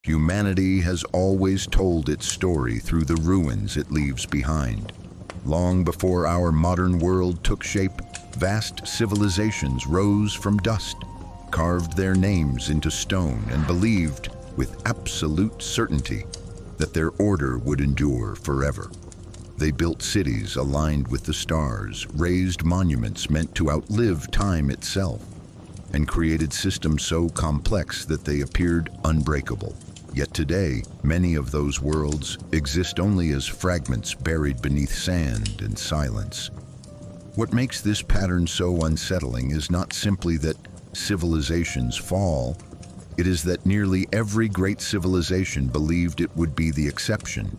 Humanity has always told its story through the ruins it leaves behind. Long before our modern world took shape, vast civilizations rose from dust, carved their names into stone, and believed, with absolute certainty, that their order would endure forever. They built cities aligned with the stars, raised monuments meant to outlive time itself, and created systems so complex that they appeared unbreakable. Yet today, many of those worlds exist only as fragments buried beneath sand and silence. What makes this pattern so unsettling is not simply that civilizations fall, it is that nearly every great civilization believed it would be the exception.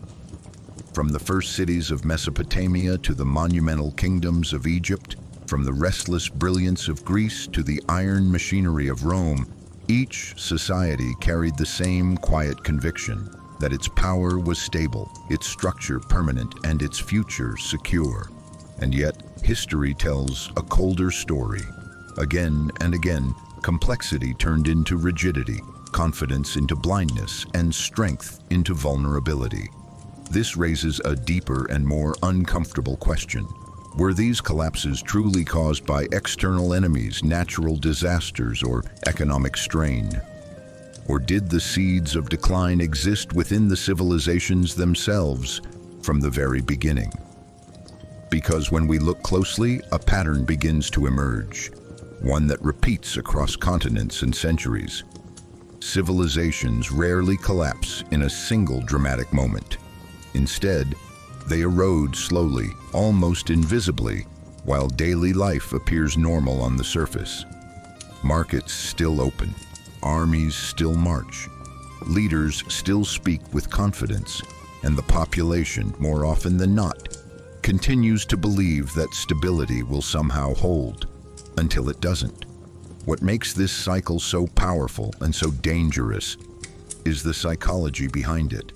From the first cities of Mesopotamia to the monumental kingdoms of Egypt, from the restless brilliance of Greece to the iron machinery of Rome, each society carried the same quiet conviction that its power was stable, its structure permanent, and its future secure. And yet, history tells a colder story. Again and again, complexity turned into rigidity, confidence into blindness, and strength into vulnerability. This raises a deeper and more uncomfortable question. Were these collapses truly caused by external enemies, natural disasters, or economic strain? Or did the seeds of decline exist within the civilizations themselves from the very beginning? Because when we look closely, a pattern begins to emerge, one that repeats across continents and centuries. Civilizations rarely collapse in a single dramatic moment. Instead, they erode slowly, almost invisibly, while daily life appears normal on the surface. Markets still open, armies still march, leaders still speak with confidence, and the population, more often than not, continues to believe that stability will somehow hold, until it doesn't. What makes this cycle so powerful and so dangerous is the psychology behind it.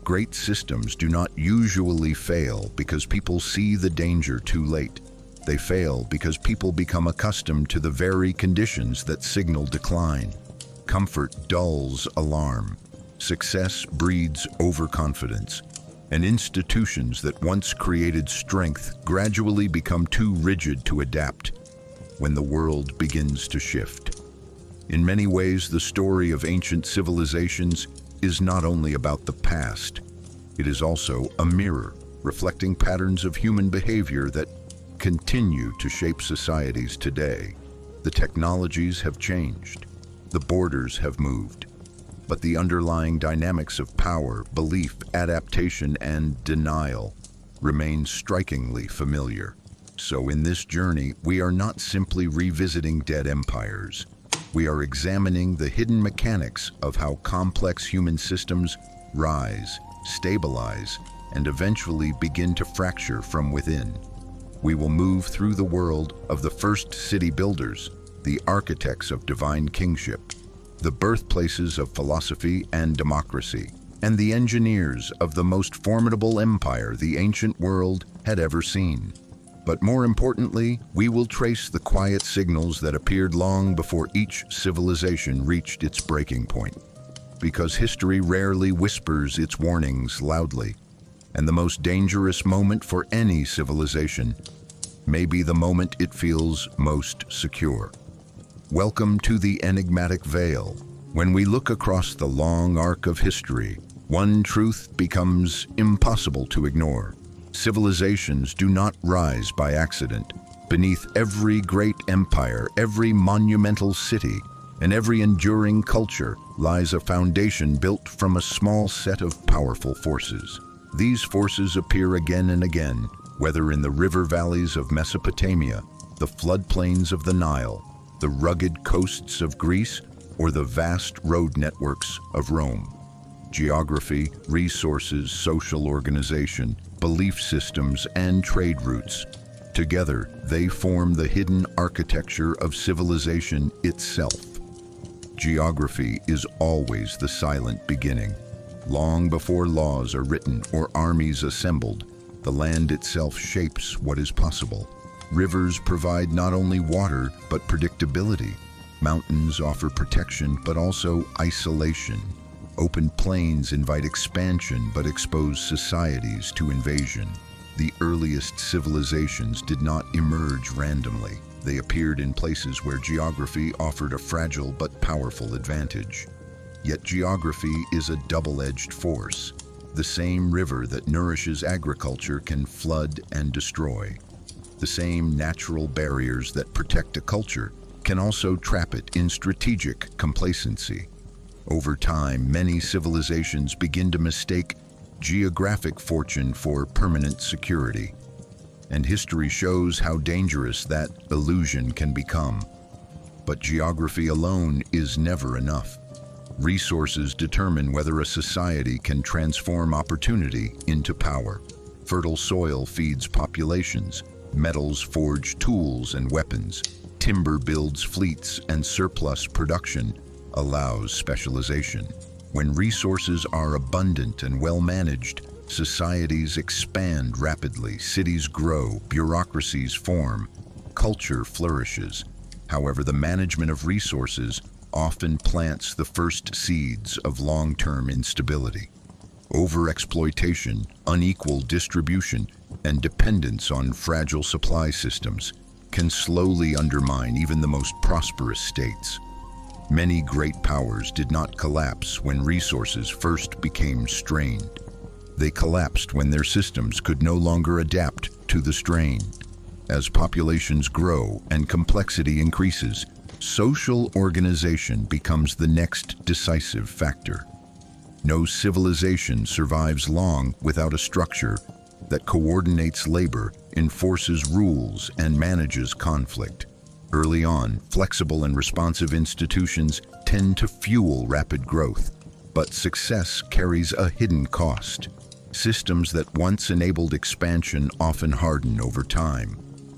Great systems do not usually fail because people see the danger too late. They fail because people become accustomed to the very conditions that signal decline. Comfort dulls alarm. Success breeds overconfidence. And institutions that once created strength gradually become too rigid to adapt when the world begins to shift. In many ways, the story of ancient civilizations is not only about the past, it is also a mirror reflecting patterns of human behavior that continue to shape societies today. The technologies have changed, the borders have moved, but the underlying dynamics of power, belief, adaptation, and denial remain strikingly familiar. So in this journey, we are not simply revisiting dead empires. We are examining the hidden mechanics of how complex human systems rise, stabilize, and eventually begin to fracture from within. We will move through the world of the first city builders, the architects of divine kingship, the birthplaces of philosophy and democracy, and the engineers of the most formidable empire the ancient world had ever seen. But more importantly, we will trace the quiet signals that appeared long before each civilization reached its breaking point. Because history rarely whispers its warnings loudly, and the most dangerous moment for any civilization may be the moment it feels most secure. Welcome to the enigmatic veil. When we look across the long arc of history, one truth becomes impossible to ignore. Civilizations do not rise by accident. Beneath every great empire, every monumental city, and every enduring culture lies a foundation built from a small set of powerful forces. These forces appear again and again, whether in the river valleys of Mesopotamia, the floodplains of the Nile, the rugged coasts of Greece, or the vast road networks of Rome. Geography, resources, social organization, belief systems, and trade routes. Together, they form the hidden architecture of civilization itself. Geography is always the silent beginning. Long before laws are written or armies assembled, the land itself shapes what is possible. Rivers provide not only water, but predictability. Mountains offer protection, but also isolation. Open plains invite expansion but expose societies to invasion. The earliest civilizations did not emerge randomly. They appeared in places where geography offered a fragile but powerful advantage. Yet geography is a double-edged force. The same river that nourishes agriculture can flood and destroy. The same natural barriers that protect a culture can also trap it in strategic complacency. Over time, many civilizations begin to mistake geographic fortune for permanent security. And history shows how dangerous that illusion can become. But geography alone is never enough. Resources determine whether a society can transform opportunity into power. Fertile soil feeds populations, metals forge tools and weapons, timber builds fleets, and surplus production allows specialization. When resources are abundant and well managed, societies expand rapidly, cities grow, bureaucracies form, culture flourishes. However, the management of resources often plants the first seeds of long-term instability. Overexploitation, unequal distribution, and dependence on fragile supply systems can slowly undermine even the most prosperous states. Many great powers did not collapse when resources first became strained. They collapsed when their systems could no longer adapt to the strain. As populations grow and complexity increases, social organization becomes the next decisive factor. No civilization survives long without a structure that coordinates labor, enforces rules, and manages conflict. Early on, flexible and responsive institutions tend to fuel rapid growth, but success carries a hidden cost. Systems that once enabled expansion often harden over time.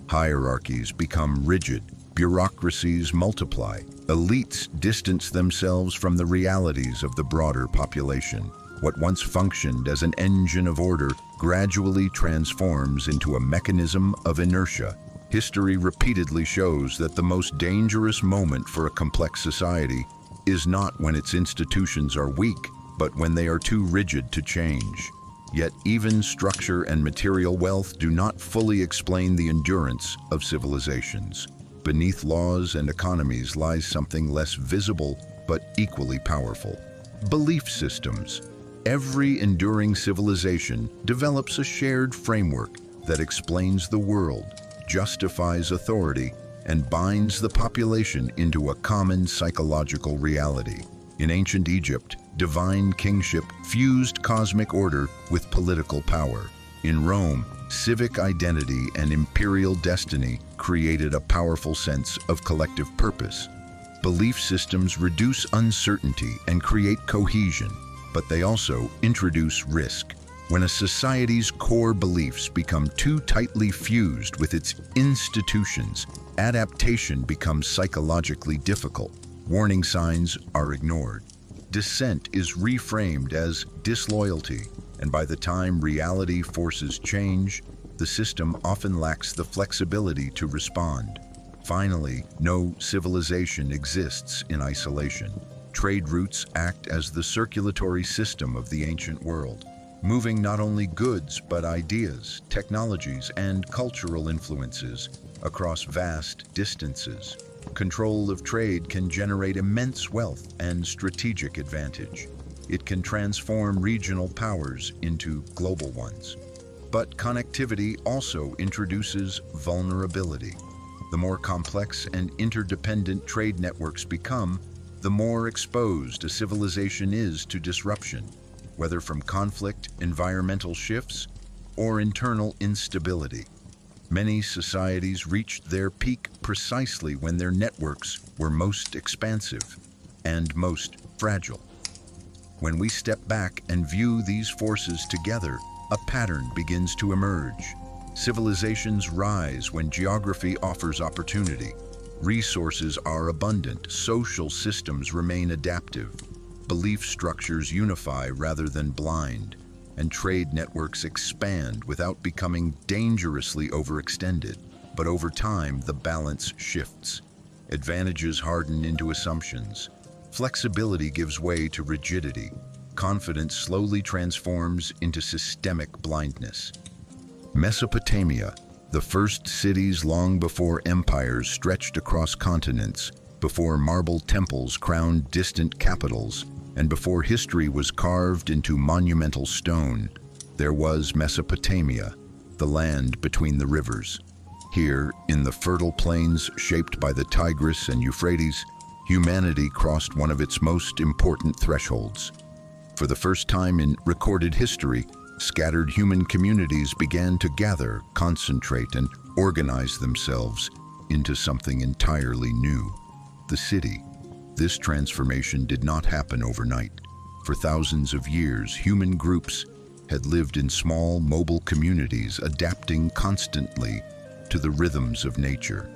Hierarchies become rigid, bureaucracies multiply, elites distance themselves from the realities of the broader population. What once functioned as an engine of order gradually transforms into a mechanism of inertia. History repeatedly shows that the most dangerous moment for a complex society is not when its institutions are weak, but when they are too rigid to change. Yet even structure and material wealth do not fully explain the endurance of civilizations. Beneath laws and economies lies something less visible but equally powerful: belief systems. Every enduring civilization develops a shared framework that explains the world, justifies authority, and binds the population into a common psychological reality. In ancient Egypt, divine kingship fused cosmic order with political power. In Rome, civic identity and imperial destiny created a powerful sense of collective purpose. Belief systems reduce uncertainty and create cohesion, but they also introduce risk. When a society's core beliefs become too tightly fused with its institutions, adaptation becomes psychologically difficult. Warning signs are ignored. Dissent is reframed as disloyalty, and by the time reality forces change, the system often lacks the flexibility to respond. Finally, no civilization exists in isolation. Trade routes act as the circulatory system of the ancient world, moving not only goods but ideas, technologies, and cultural influences across vast distances. Control of trade can generate immense wealth and strategic advantage. It can transform regional powers into global ones. But connectivity also introduces vulnerability. The more complex and interdependent trade networks become, the more exposed a civilization is to disruption, whether from conflict, environmental shifts, or internal instability. Many societies reached their peak precisely when their networks were most expansive and most fragile. When we step back and view these forces together, a pattern begins to emerge. Civilizations rise when geography offers opportunity. Resources are abundant, social systems remain adaptive, belief structures unify rather than blind, and trade networks expand without becoming dangerously overextended. But over time, the balance shifts. Advantages harden into assumptions. Flexibility gives way to rigidity. Confidence slowly transforms into systemic blindness. Mesopotamia, the first cities long before empires stretched across continents, before marble temples crowned distant capitals, and before history was carved into monumental stone, there was Mesopotamia, the land between the rivers. Here, in the fertile plains shaped by the Tigris and Euphrates, humanity crossed one of its most important thresholds. For the first time in recorded history, scattered human communities began to gather, concentrate, and organize themselves into something entirely new: the city. This transformation did not happen overnight. For thousands of years, human groups had lived in small, mobile communities, adapting constantly to the rhythms of nature.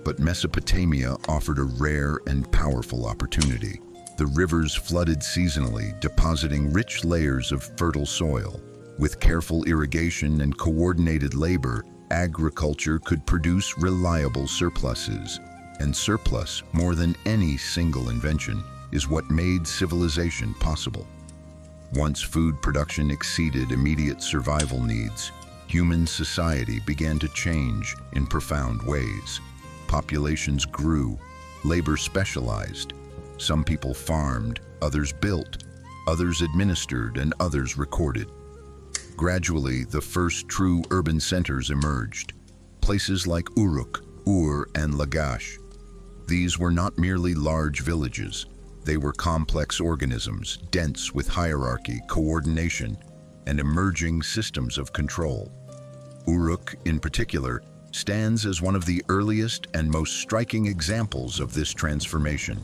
But Mesopotamia offered a rare and powerful opportunity. The rivers flooded seasonally, depositing rich layers of fertile soil. With careful irrigation and coordinated labor, agriculture could produce reliable surpluses. And surplus, more than any single invention, is what made civilization possible. Once food production exceeded immediate survival needs, human society began to change in profound ways. Populations grew, labor specialized. Some people farmed, others built, others administered, and others recorded. Gradually, the first true urban centers emerged, places like Uruk, Ur, and Lagash. These were not merely large villages. They were complex organisms, dense with hierarchy, coordination, and emerging systems of control. Uruk, in particular, stands as one of the earliest and most striking examples of this transformation.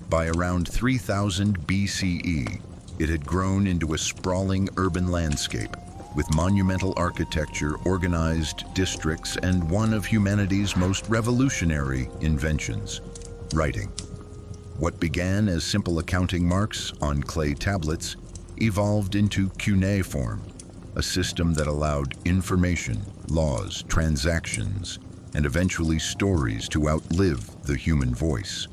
By around 3000 BCE, it had grown into a sprawling urban landscape with monumental architecture, organized districts, and one of humanity's most revolutionary inventions: writing. What began as simple accounting marks on clay tablets evolved into cuneiform, a system that allowed information, laws, transactions, and eventually stories to outlive the human voice.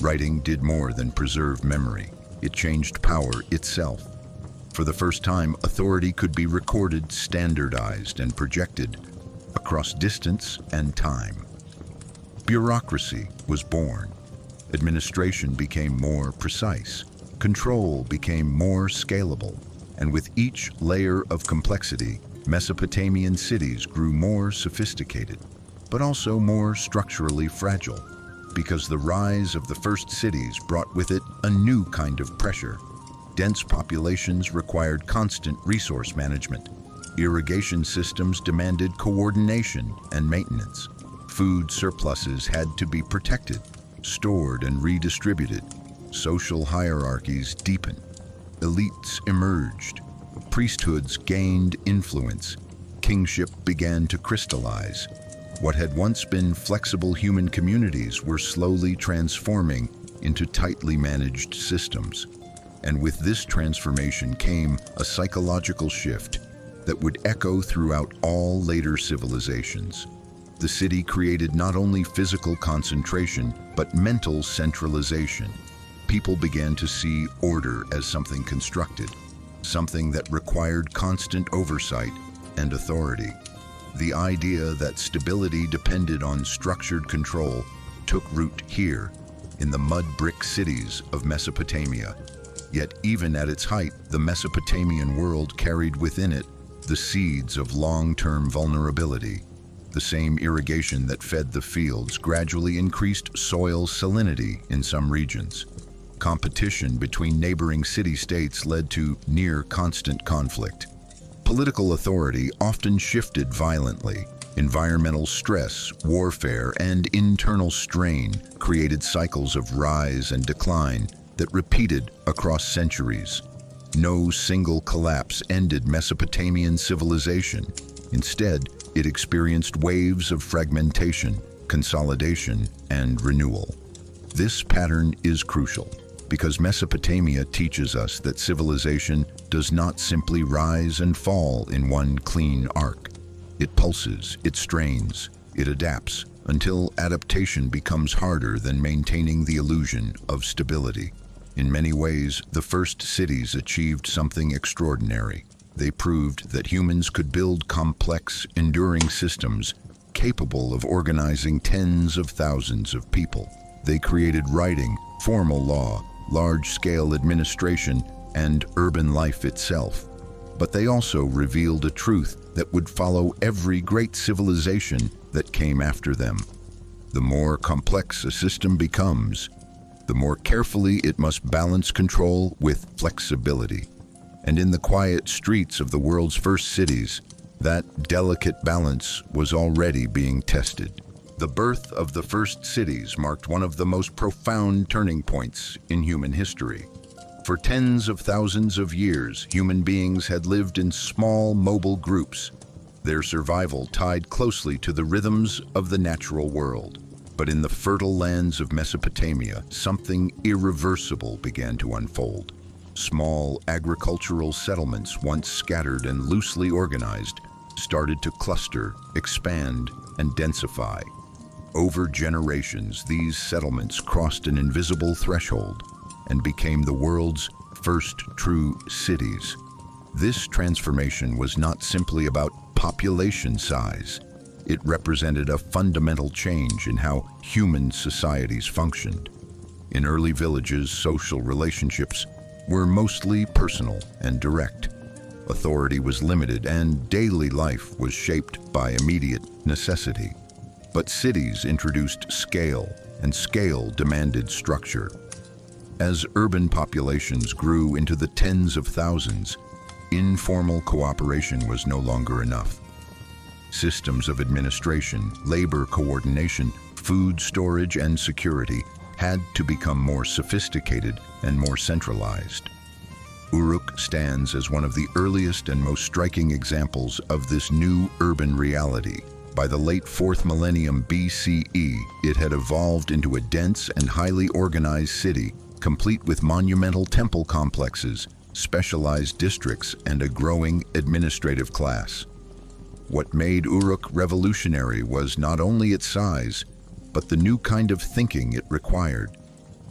Writing did more than preserve memory. It changed power itself. For the first time, authority could be recorded, standardized, and projected across distance and time. Bureaucracy was born. Administration became more precise. Control became more scalable. And with each layer of complexity, Mesopotamian cities grew more sophisticated, but also more structurally fragile, because the rise of the first cities brought with it a new kind of pressure. Dense populations required constant resource management. Irrigation systems demanded coordination and maintenance. Food surpluses had to be protected, stored, and redistributed. Social hierarchies deepened. Elites emerged. Priesthoods gained influence. Kingship began to crystallize. What had once been flexible human communities were slowly transforming into tightly managed systems. And with this transformation came a psychological shift that would echo throughout all later civilizations. The city created not only physical concentration, but mental centralization. People began to see order as something constructed, something that required constant oversight and authority. The idea that stability depended on structured control took root here, in the mud brick cities of Mesopotamia. Yet even at its height, the Mesopotamian world carried within it the seeds of long-term vulnerability. The same irrigation that fed the fields gradually increased soil salinity in some regions. Competition between neighboring city-states led to near-constant conflict. Political authority often shifted violently. Environmental stress, warfare, and internal strain created cycles of rise and decline that repeated across centuries. No single collapse ended Mesopotamian civilization. Instead, it experienced waves of fragmentation, consolidation, and renewal. This pattern is crucial because Mesopotamia teaches us that civilization does not simply rise and fall in one clean arc. It pulses, it strains, it adapts until adaptation becomes harder than maintaining the illusion of stability. In many ways, the first cities achieved something extraordinary. They proved that humans could build complex, enduring systems capable of organizing tens of thousands of people. They created writing, formal law, large-scale administration, and urban life itself. But they also revealed a truth that would follow every great civilization that came after them. The more complex a system becomes, the more carefully it must balance control with flexibility. And in the quiet streets of the world's first cities, that delicate balance was already being tested. The birth of the first cities marked one of the most profound turning points in human history. For tens of thousands of years, human beings had lived in small, mobile groups, their survival tied closely to the rhythms of the natural world. But in the fertile lands of Mesopotamia, something irreversible began to unfold. Small agricultural settlements, once scattered and loosely organized, started to cluster, expand, and densify. Over generations, these settlements crossed an invisible threshold and became the world's first true cities. This transformation was not simply about population size. It represented a fundamental change in how human societies functioned. In early villages, social relationships were mostly personal and direct. Authority was limited, and daily life was shaped by immediate necessity. But cities introduced scale, and scale demanded structure. As urban populations grew into the tens of thousands, informal cooperation was no longer enough. Systems of administration, labor coordination, food storage, and security had to become more sophisticated and more centralized. Uruk stands as one of the earliest and most striking examples of this new urban reality. By the late 4th millennium BCE, it had evolved into a dense and highly organized city, complete with monumental temple complexes, specialized districts, and a growing administrative class. What made Uruk revolutionary was not only its size, but the new kind of thinking it required.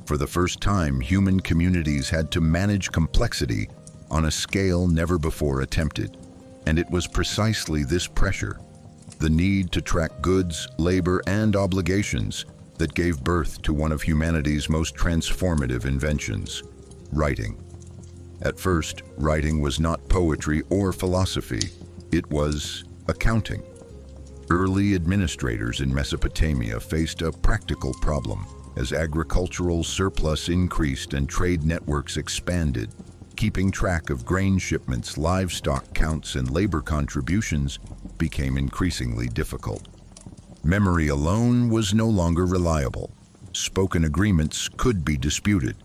For the first time, human communities had to manage complexity on a scale never before attempted. And it was precisely this pressure, the need to track goods, labor, and obligations, that gave birth to one of humanity's most transformative inventions, writing. At first, writing was not poetry or philosophy. It was accounting. Early administrators in Mesopotamia faced a practical problem. As agricultural surplus increased and trade networks expanded, keeping track of grain shipments, livestock counts, and labor contributions became increasingly difficult. Memory alone was no longer reliable. Spoken agreements could be disputed.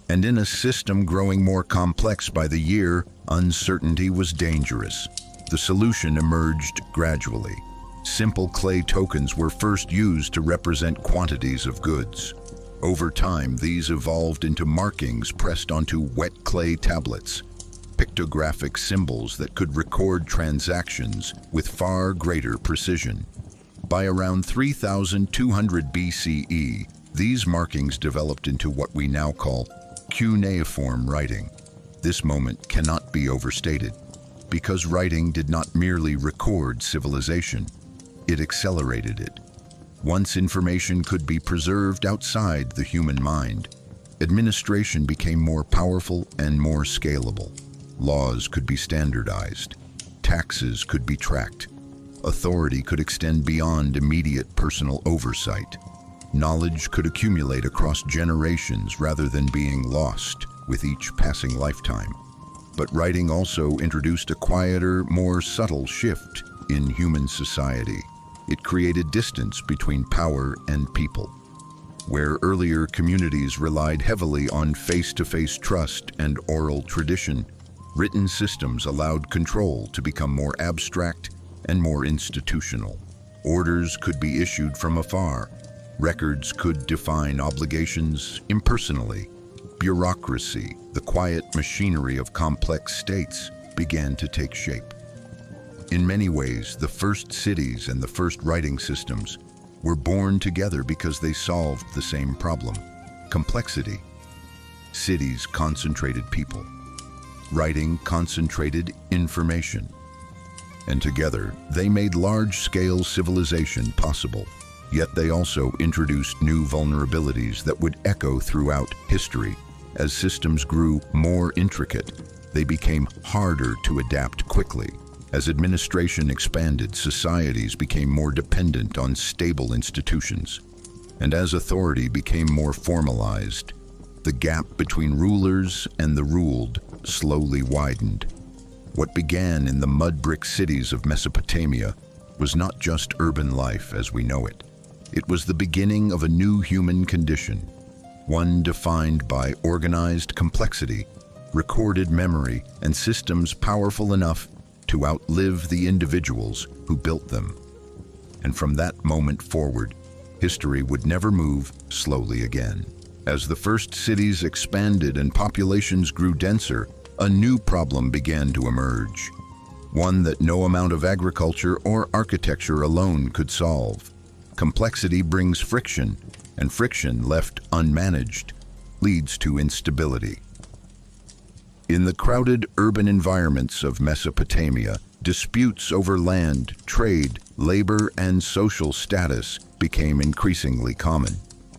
And in a system growing more complex by the year, uncertainty was dangerous. The solution emerged gradually. Simple clay tokens were first used to represent quantities of goods. Over time, these evolved into markings pressed onto wet clay tablets, pictographic symbols that could record transactions with far greater precision. By around 3200 BCE, these markings developed into what we now call cuneiform writing. This moment cannot be overstated, because writing did not merely record civilization, it accelerated it. Once information could be preserved outside the human mind, administration became more powerful and more scalable. Laws could be standardized, taxes could be tracked, authority could extend beyond immediate personal oversight. Knowledge could accumulate across generations rather than being lost with each passing lifetime. But writing also introduced a quieter, more subtle shift in human society. It created distance between power and people. Where earlier communities relied heavily on face-to-face trust and oral tradition, written systems allowed control to become more abstract and more institutional. Orders could be issued from afar. Records could define obligations impersonally. Bureaucracy, the quiet machinery of complex states, began to take shape. In many ways, the first cities and the first writing systems were born together because they solved the same problem: complexity. Cities concentrated people. Writing concentrated information. And together, they made large-scale civilization possible. Yet they also introduced new vulnerabilities that would echo throughout history. As systems grew more intricate, they became harder to adapt quickly. As administration expanded, societies became more dependent on stable institutions. And as authority became more formalized, the gap between rulers and the ruled slowly widened. What began in the mud brick cities of Mesopotamia was not just urban life as we know it. It was the beginning of a new human condition, one defined by organized complexity, recorded memory, and systems powerful enough to outlive the individuals who built them. And from that moment forward, history would never move slowly again. As the first cities expanded and populations grew denser, a new problem began to emerge, one that no amount of agriculture or architecture alone could solve. Complexity brings friction, and friction left unmanaged leads to instability. In the crowded urban environments of Mesopotamia, disputes over land, trade, labor, and social status became increasingly common.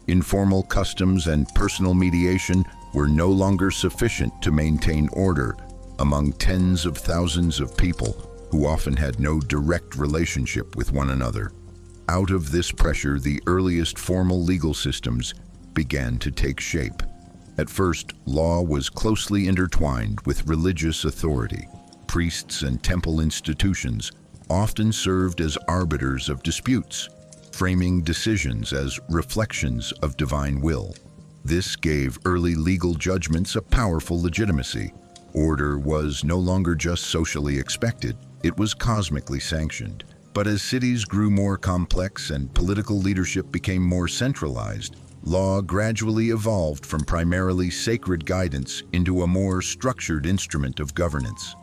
Informal customs and personal mediation were no longer sufficient to maintain order among tens of thousands of people who often had no direct relationship with one another. Out of this pressure, the earliest formal legal systems began to take shape. At first, law was closely intertwined with religious authority. Priests and temple institutions often served as arbiters of disputes, framing decisions as reflections of divine will. This gave early legal judgments a powerful legitimacy. Order was no longer just socially expected, it was cosmically sanctioned. But as cities grew more complex and political leadership became more centralized, law gradually evolved from primarily sacred guidance into a more structured instrument of governance.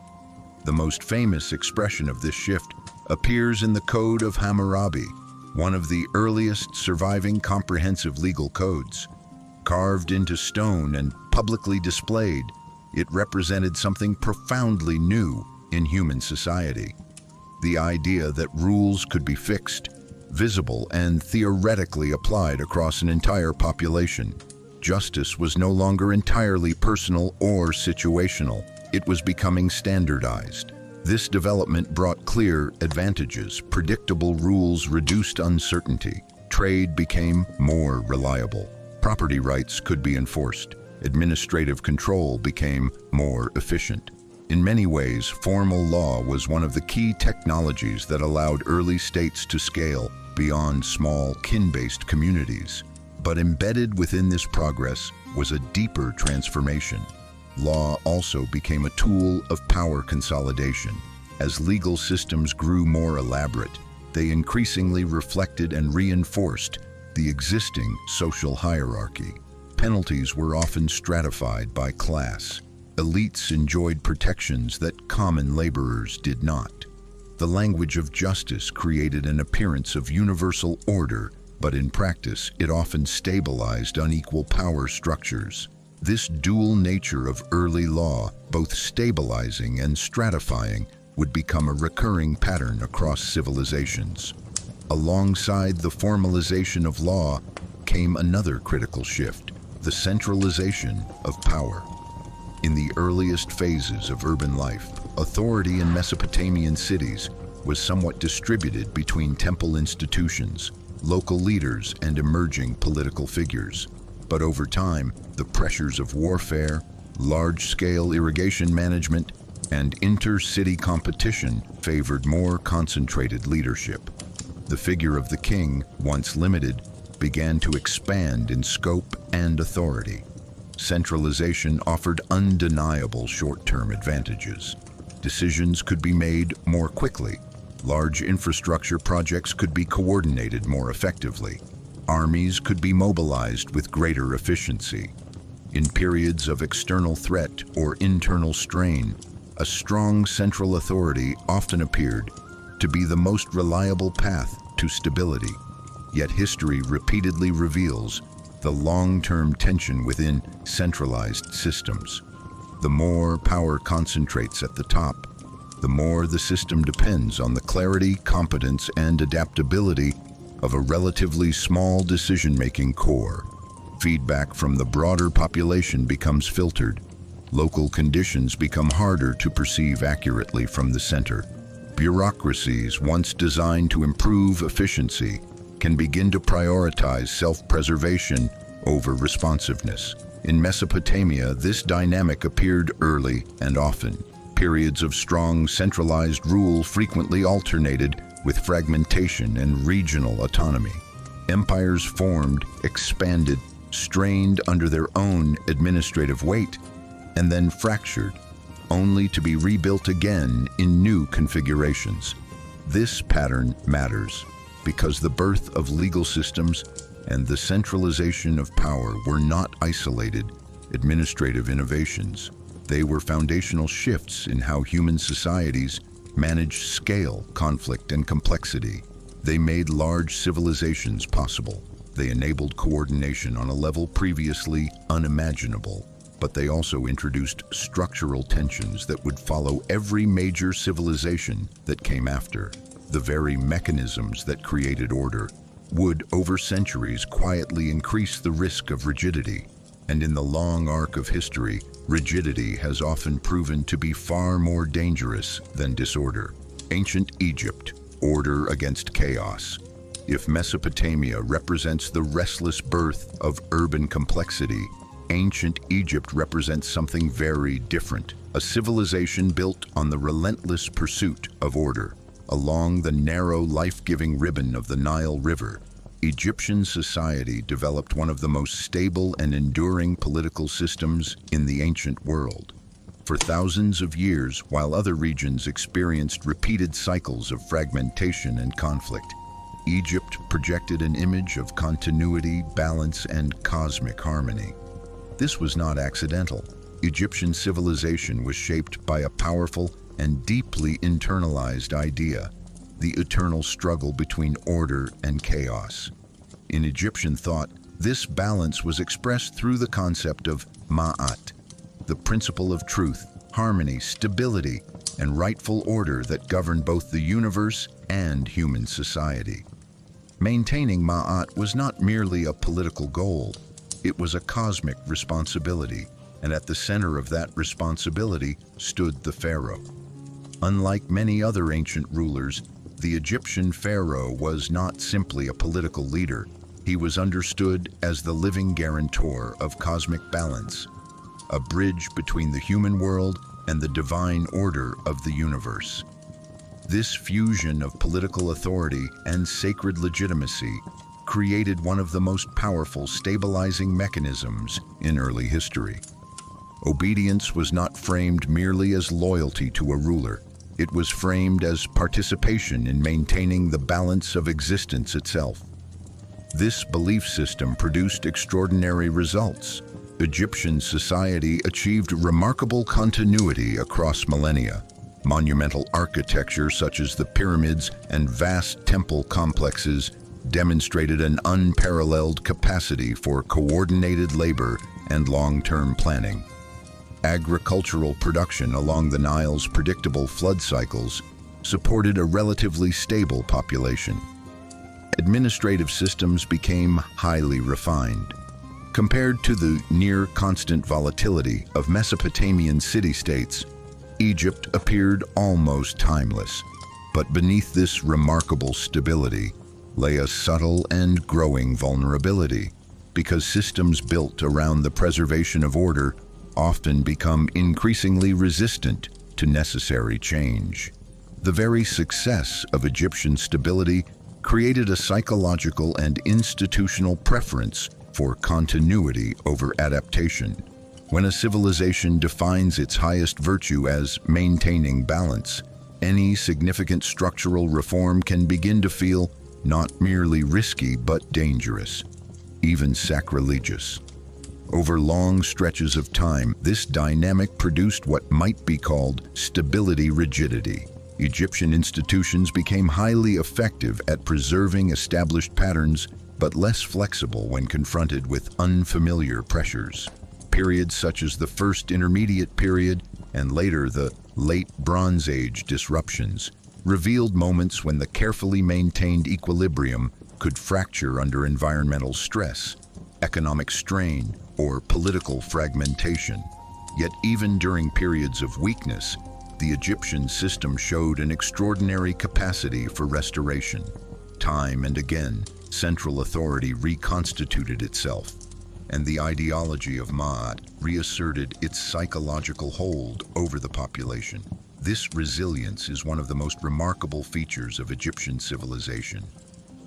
The most famous expression of this shift appears in the Code of Hammurabi, one of the earliest surviving comprehensive legal codes. Carved into stone and publicly displayed, it represented something profoundly new in human society. The idea that rules could be fixed, visible, and theoretically applied across an entire population. Justice was no longer entirely personal or situational. It was becoming standardized. This development brought clear advantages. Predictable rules reduced uncertainty. Trade became more reliable. Property rights could be enforced. Administrative control became more efficient. In many ways, formal law was one of the key technologies that allowed early states to scale beyond small, kin-based communities. But embedded within this progress was a deeper transformation. Law also became a tool of power consolidation. As legal systems grew more elaborate, they increasingly reflected and reinforced the existing social hierarchy. Penalties were often stratified by class. Elites enjoyed protections that common laborers did not. The language of justice created an appearance of universal order, but in practice, it often stabilized unequal power structures. This dual nature of early law, both stabilizing and stratifying, would become a recurring pattern across civilizations. Alongside the formalization of law came another critical shift: the centralization of power. In the earliest phases of urban life, authority in Mesopotamian cities was somewhat distributed between temple institutions, local leaders, and emerging political figures. But over time, the pressures of warfare, large-scale irrigation management, and inter-city competition favored more concentrated leadership. The figure of the king, once limited, began to expand in scope and authority. Centralization offered undeniable short-term advantages. Decisions could be made more quickly. Large infrastructure projects could be coordinated more effectively. Armies could be mobilized with greater efficiency. In periods of external threat or internal strain, a strong central authority often appeared to be the most reliable path to stability. Yet history repeatedly reveals the long-term tension within centralized systems. The more power concentrates at the top, the more the system depends on the clarity, competence, and adaptability of a relatively small decision-making core. Feedback from the broader population becomes filtered. Local conditions become harder to perceive accurately from the center. Bureaucracies, once designed to improve efficiency, can begin to prioritize self-preservation over responsiveness. In Mesopotamia, this dynamic appeared early and often. Periods of strong centralized rule frequently alternated with fragmentation and regional autonomy. Empires formed, expanded, strained under their own administrative weight, and then fractured, only to be rebuilt again in new configurations. This pattern matters because the birth of legal systems and the centralization of power were not isolated administrative innovations. They were foundational shifts in how human societies managed scale, conflict, and complexity. They made large civilizations possible. They enabled coordination on a level previously unimaginable. But they also introduced structural tensions that would follow every major civilization that came after. The very mechanisms that created order would, over centuries, quietly increase the risk of rigidity. And in the long arc of history, rigidity has often proven to be far more dangerous than disorder. Ancient Egypt, order against chaos. If Mesopotamia represents the restless birth of urban complexity, ancient Egypt represents something very different, a civilization built on the relentless pursuit of order. Along the narrow, life-giving ribbon of the Nile River, Egyptian society developed one of the most stable and enduring political systems in the ancient world. For thousands of years, while other regions experienced repeated cycles of fragmentation and conflict, Egypt projected an image of continuity, balance, and cosmic harmony. This was not accidental. Egyptian civilization was shaped by a powerful and deeply internalized idea, the eternal struggle between order and chaos. In Egyptian thought, this balance was expressed through the concept of ma'at, the principle of truth, harmony, stability, and rightful order that governed both the universe and human society. Maintaining ma'at was not merely a political goal, it was a cosmic responsibility, and at the center of that responsibility stood the pharaoh. Unlike many other ancient rulers, the Egyptian pharaoh was not simply a political leader. He was understood as the living guarantor of cosmic balance, a bridge between the human world and the divine order of the universe. This fusion of political authority and sacred legitimacy created one of the most powerful stabilizing mechanisms in early history. Obedience was not framed merely as loyalty to a ruler. It was framed as participation in maintaining the balance of existence itself. This belief system produced extraordinary results. Egyptian society achieved remarkable continuity across millennia. Monumental architecture such as the pyramids and vast temple complexes demonstrated an unparalleled capacity for coordinated labor and long-term planning. Agricultural production along the Nile's predictable flood cycles supported a relatively stable population. Administrative systems became highly refined. Compared to the near-constant volatility of Mesopotamian city-states, Egypt appeared almost timeless. But beneath this remarkable stability lay a subtle and growing vulnerability, because systems built around the preservation of order often become increasingly resistant to necessary change. The very success of Egyptian stability created a psychological and institutional preference for continuity over adaptation. When a civilization defines its highest virtue as maintaining balance, any significant structural reform can begin to feel not merely risky but dangerous, even sacrilegious. Over long stretches of time, this dynamic produced what might be called stability rigidity. Egyptian institutions became highly effective at preserving established patterns, but less flexible when confronted with unfamiliar pressures. Periods such as the First Intermediate Period and later the Late Bronze Age disruptions revealed moments when the carefully maintained equilibrium could fracture under environmental stress, economic strain, or political fragmentation. Yet even during periods of weakness, the Egyptian system showed an extraordinary capacity for restoration. Time and again, central authority reconstituted itself, and the ideology of Ma'at reasserted its psychological hold over the population. This resilience is one of the most remarkable features of Egyptian civilization,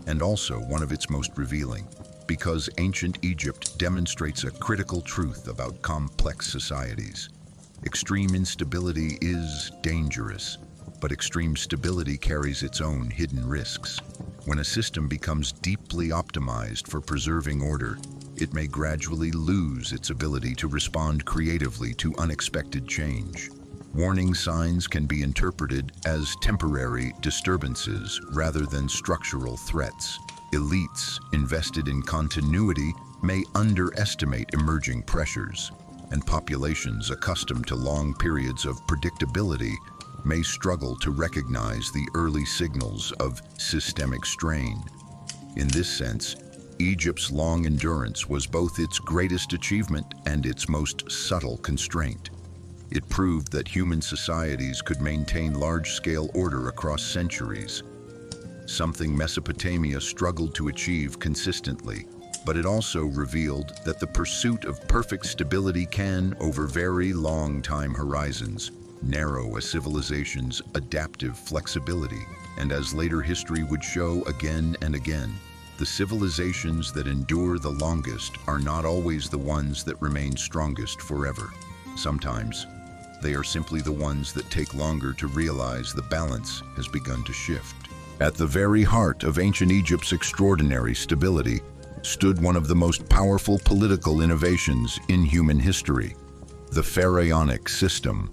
and also one of its most revealing, because ancient Egypt demonstrates a critical truth about complex societies. Extreme instability is dangerous, but extreme stability carries its own hidden risks. When a system becomes deeply optimized for preserving order, it may gradually lose its ability to respond creatively to unexpected change. Warning signs can be interpreted as temporary disturbances rather than structural threats. Elites invested in continuity may underestimate emerging pressures, and populations accustomed to long periods of predictability may struggle to recognize the early signals of systemic strain. In this sense, Egypt's long endurance was both its greatest achievement and its most subtle constraint. It proved that human societies could maintain large-scale order across centuries, something Mesopotamia struggled to achieve consistently. But it also revealed that the pursuit of perfect stability can, over very long time horizons, narrow a civilization's adaptive flexibility. And as later history would show again and again, the civilizations that endure the longest are not always the ones that remain strongest forever. Sometimes, they are simply the ones that take longer to realize the balance has begun to shift. At the very heart of ancient Egypt's extraordinary stability stood one of the most powerful political innovations in human history, the pharaonic system.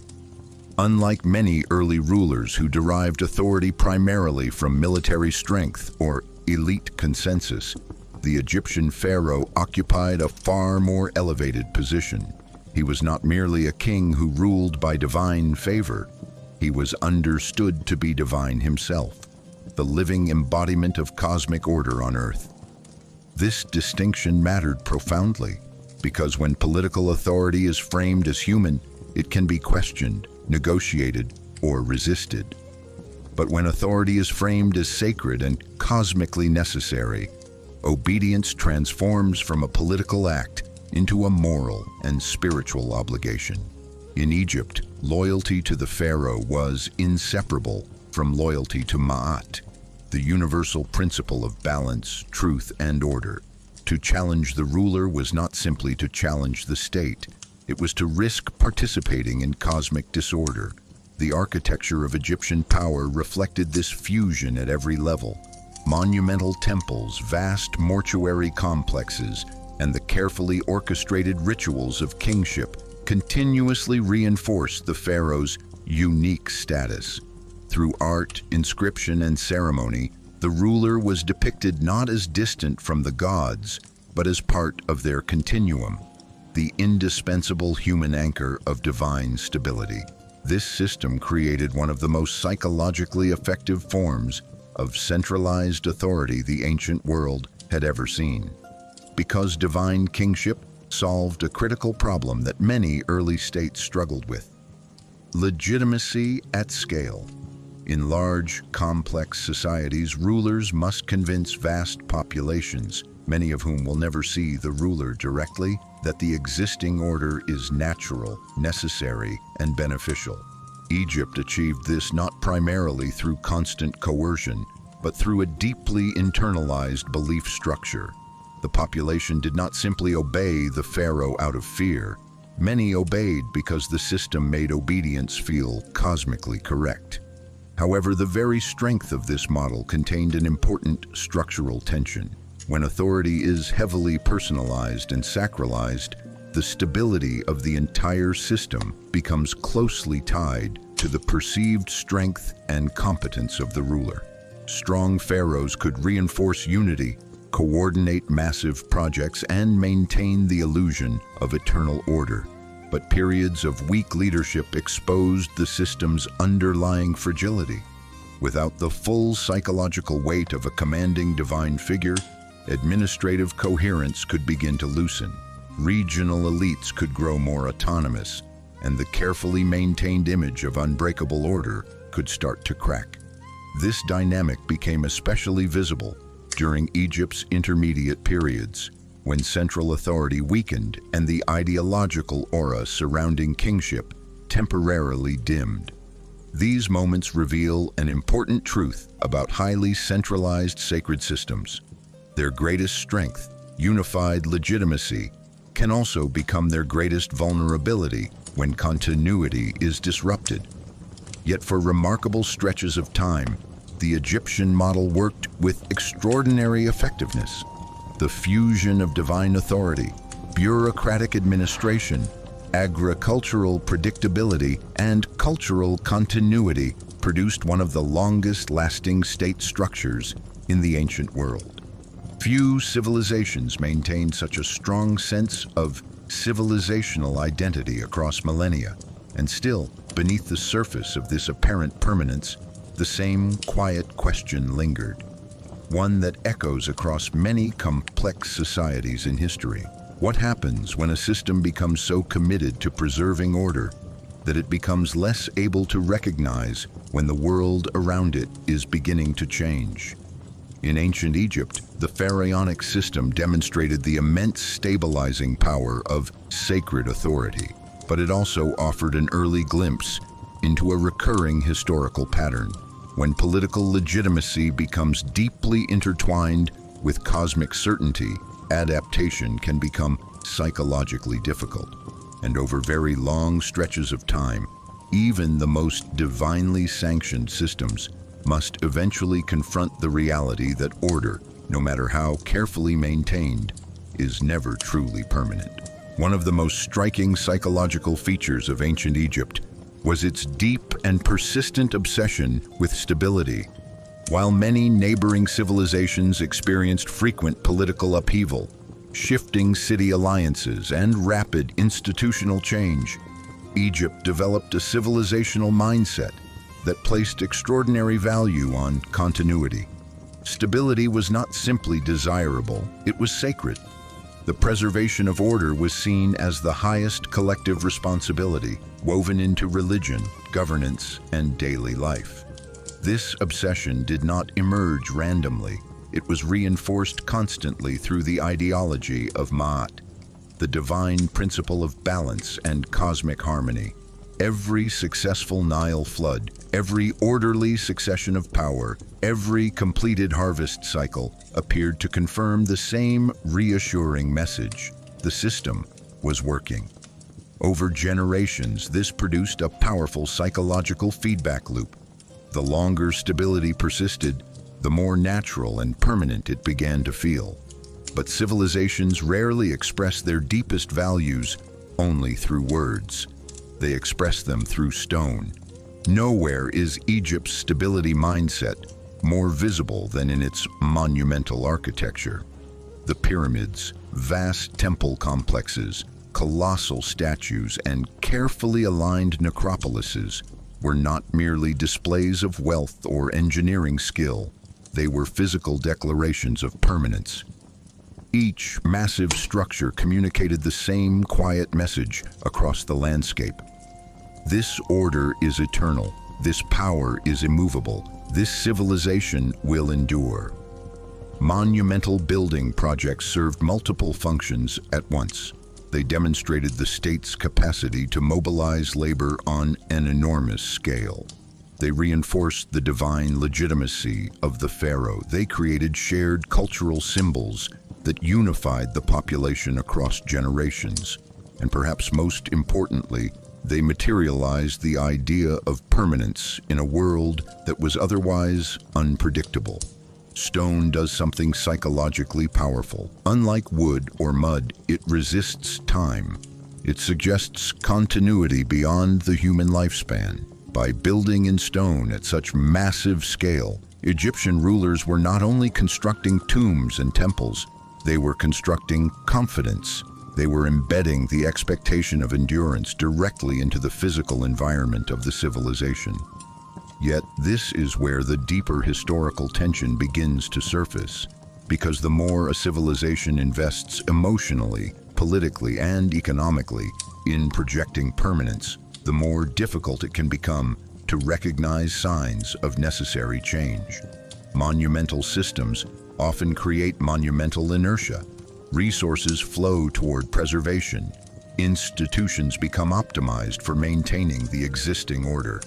Unlike many early rulers who derived authority primarily from military strength or elite consensus, the Egyptian pharaoh occupied a far more elevated position. He was not merely a king who ruled by divine favor. He was understood to be divine himself, the living embodiment of cosmic order on earth. This distinction mattered profoundly, because when political authority is framed as human, it can be questioned, negotiated, or resisted. But when authority is framed as sacred and cosmically necessary, obedience transforms from a political act into a moral and spiritual obligation. In Egypt, loyalty to the pharaoh was inseparable from loyalty to Ma'at, the universal principle of balance, truth, and order. To challenge the ruler was not simply to challenge the state, it was to risk participating in cosmic disorder. The architecture of Egyptian power reflected this fusion at every level. Monumental temples, vast mortuary complexes, and the carefully orchestrated rituals of kingship continuously reinforced the pharaoh's unique status. Through art, inscription, and ceremony, the ruler was depicted not as distant from the gods, but as part of their continuum, the indispensable human anchor of divine stability. This system created one of the most psychologically effective forms of centralized authority the ancient world had ever seen. Because divine kingship solved a critical problem that many early states struggled with: legitimacy at scale. In large, complex societies, rulers must convince vast populations, many of whom will never see the ruler directly, that the existing order is natural, necessary, and beneficial. Egypt achieved this not primarily through constant coercion, but through a deeply internalized belief structure. The population did not simply obey the pharaoh out of fear. Many obeyed because the system made obedience feel cosmically correct. However, the very strength of this model contained an important structural tension. When authority is heavily personalized and sacralized, the stability of the entire system becomes closely tied to the perceived strength and competence of the ruler. Strong pharaohs could reinforce unity, coordinate massive projects, and maintain the illusion of eternal order. But periods of weak leadership exposed the system's underlying fragility. Without the full psychological weight of a commanding divine figure, administrative coherence could begin to loosen. Regional elites could grow more autonomous, and the carefully maintained image of unbreakable order could start to crack. This dynamic became especially visible during Egypt's intermediate periods, when central authority weakened and the ideological aura surrounding kingship temporarily dimmed. These moments reveal an important truth about highly centralized sacred systems. Their greatest strength, unified legitimacy, can also become their greatest vulnerability when continuity is disrupted. Yet for remarkable stretches of time, the Egyptian model worked with extraordinary effectiveness. The fusion of divine authority, bureaucratic administration, agricultural predictability, and cultural continuity produced one of the longest-lasting state structures in the ancient world. Few civilizations maintained such a strong sense of civilizational identity across millennia, and still, beneath the surface of this apparent permanence, the same quiet question lingered, one that echoes across many complex societies in history. What happens when a system becomes so committed to preserving order that it becomes less able to recognize when the world around it is beginning to change? In ancient Egypt, the pharaonic system demonstrated the immense stabilizing power of sacred authority, but it also offered an early glimpse into a recurring historical pattern. When political legitimacy becomes deeply intertwined with cosmic certainty, adaptation can become psychologically difficult. And over very long stretches of time, even the most divinely sanctioned systems must eventually confront the reality that order, no matter how carefully maintained, is never truly permanent. One of the most striking psychological features of ancient Egypt was its deep and persistent obsession with stability. While many neighboring civilizations experienced frequent political upheaval, shifting city alliances, and rapid institutional change, Egypt developed a civilizational mindset that placed extraordinary value on continuity. Stability was not simply desirable, it was sacred. The preservation of order was seen as the highest collective responsibility, woven into religion, governance, and daily life. This obsession did not emerge randomly. It was reinforced constantly through the ideology of Ma'at, the divine principle of balance and cosmic harmony. Every successful Nile flood, every orderly succession of power, every completed harvest cycle appeared to confirm the same reassuring message: the system was working. Over generations, this produced a powerful psychological feedback loop. The longer stability persisted, the more natural and permanent it began to feel. But civilizations rarely express their deepest values only through words. They express them through stone. Nowhere is Egypt's stability mindset more visible than in its monumental architecture. The pyramids, vast temple complexes, colossal statues, and carefully aligned necropolises were not merely displays of wealth or engineering skill. They were physical declarations of permanence. Each massive structure communicated the same quiet message across the landscape: this order is eternal, this power is immovable, this civilization will endure. Monumental building projects served multiple functions at once. They demonstrated the state's capacity to mobilize labor on an enormous scale. They reinforced the divine legitimacy of the pharaoh. They created shared cultural symbols that unified the population across generations. And perhaps most importantly, they materialized the idea of permanence in a world that was otherwise unpredictable. Stone does something psychologically powerful. Unlike wood or mud, it resists time. It suggests continuity beyond the human lifespan. By building in stone at such massive scale, Egyptian rulers were not only constructing tombs and temples, they were constructing confidence. They were embedding the expectation of endurance directly into the physical environment of the civilization. Yet this is where the deeper historical tension begins to surface, because the more a civilization invests emotionally, politically, and economically in projecting permanence, the more difficult it can become to recognize signs of necessary change. Monumental systems often create monumental inertia. Resources flow toward preservation. Institutions become optimized for maintaining the existing order.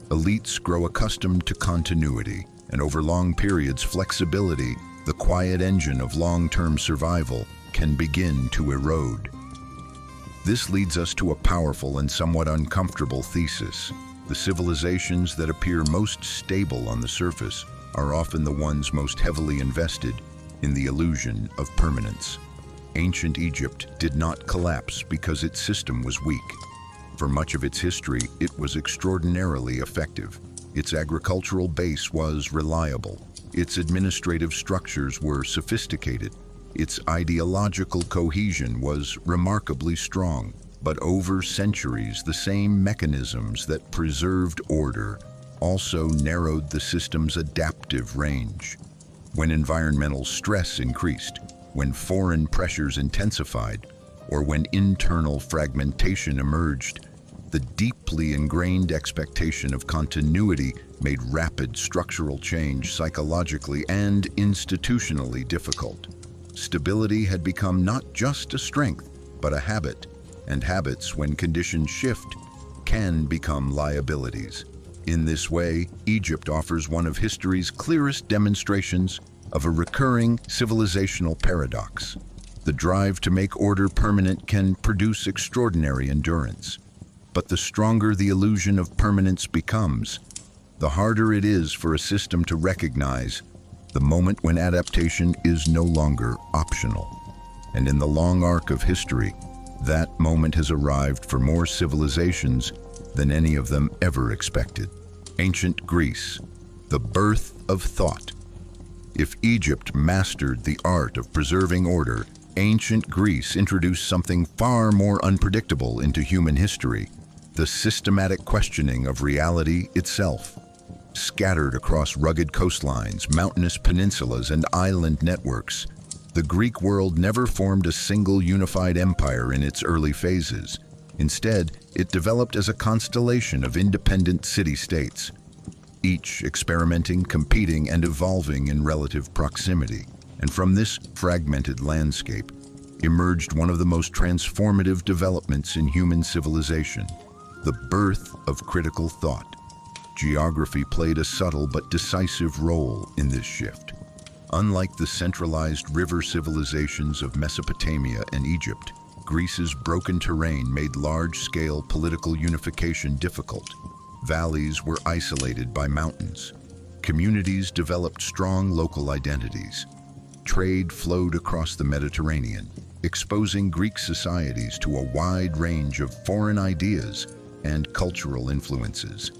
Elites grow accustomed to continuity, and over long periods, flexibility, the quiet engine of long-term survival, can begin to erode. This leads us to a powerful and somewhat uncomfortable thesis. The civilizations that appear most stable on the surface are often the ones most heavily invested in the illusion of permanence. Ancient Egypt did not collapse because its system was weak. For much of its history, it was extraordinarily effective. Its agricultural base was reliable. Its administrative structures were sophisticated. Its ideological cohesion was remarkably strong. But over centuries, the same mechanisms that preserved order also narrowed the system's adaptive range. When environmental stress increased, when foreign pressures intensified, or when internal fragmentation emerged, the deeply ingrained expectation of continuity made rapid structural change psychologically and institutionally difficult. Stability had become not just a strength, but a habit, and habits, when conditions shift, can become liabilities. In this way, Egypt offers one of history's clearest demonstrations of a recurring civilizational paradox. The drive to make order permanent can produce extraordinary endurance. But the stronger the illusion of permanence becomes, the harder it is for a system to recognize the moment when adaptation is no longer optional. And in the long arc of history, that moment has arrived for more civilizations than any of them ever expected. Ancient Greece, the birth of thought. If Egypt mastered the art of preserving order, ancient Greece introduced something far more unpredictable into human history: the systematic questioning of reality itself. Scattered across rugged coastlines, mountainous peninsulas, and island networks, the Greek world never formed a single unified empire in its early phases. Instead, it developed as a constellation of independent city-states, each experimenting, competing, and evolving in relative proximity. And from this fragmented landscape emerged one of the most transformative developments in human civilization: the birth of critical thought. Geography played a subtle but decisive role in this shift. Unlike the centralized river civilizations of Mesopotamia and Egypt, Greece's broken terrain made large-scale political unification difficult. Valleys were isolated by mountains. Communities developed strong local identities. Trade flowed across the Mediterranean, exposing Greek societies to a wide range of foreign ideas and cultural influences.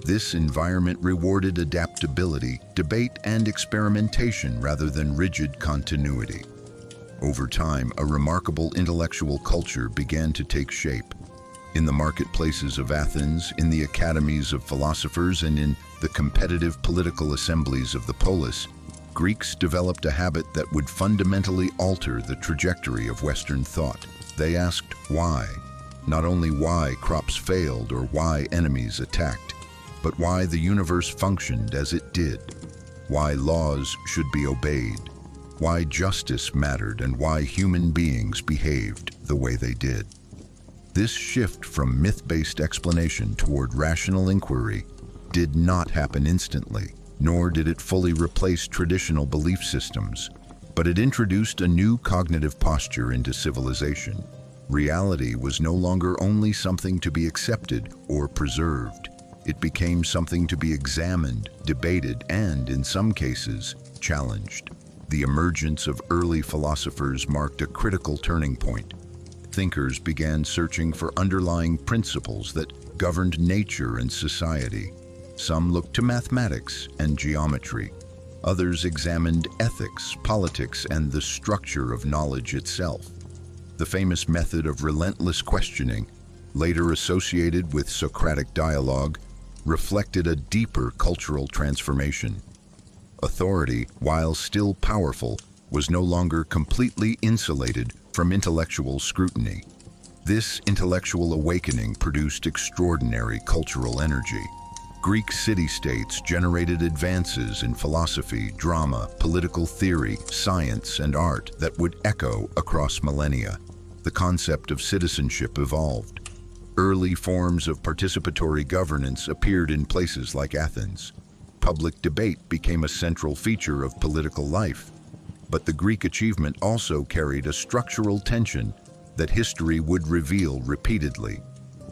This environment rewarded adaptability, debate, and experimentation rather than rigid continuity. Over time, a remarkable intellectual culture began to take shape. In the marketplaces of Athens, in the academies of philosophers, and in the competitive political assemblies of the polis, Greeks developed a habit that would fundamentally alter the trajectory of Western thought. They asked why. Not only why crops failed or why enemies attacked, but why the universe functioned as it did, why laws should be obeyed, why justice mattered, and why human beings behaved the way they did. This shift from myth-based explanation toward rational inquiry did not happen instantly, nor did it fully replace traditional belief systems, but it introduced a new cognitive posture into civilization. Reality was no longer only something to be accepted or preserved. It became something to be examined, debated, and, in some cases, challenged. The emergence of early philosophers marked a critical turning point. Thinkers began searching for underlying principles that governed nature and society. Some looked to mathematics and geometry. Others examined ethics, politics, and the structure of knowledge itself. The famous method of relentless questioning, later associated with Socratic dialogue, reflected a deeper cultural transformation. Authority, while still powerful, was no longer completely insulated from intellectual scrutiny. This intellectual awakening produced extraordinary cultural energy. Greek city-states generated advances in philosophy, drama, political theory, science, and art that would echo across millennia. The concept of citizenship evolved. Early forms of participatory governance appeared in places like Athens. Public debate became a central feature of political life. But the Greek achievement also carried a structural tension that history would reveal repeatedly.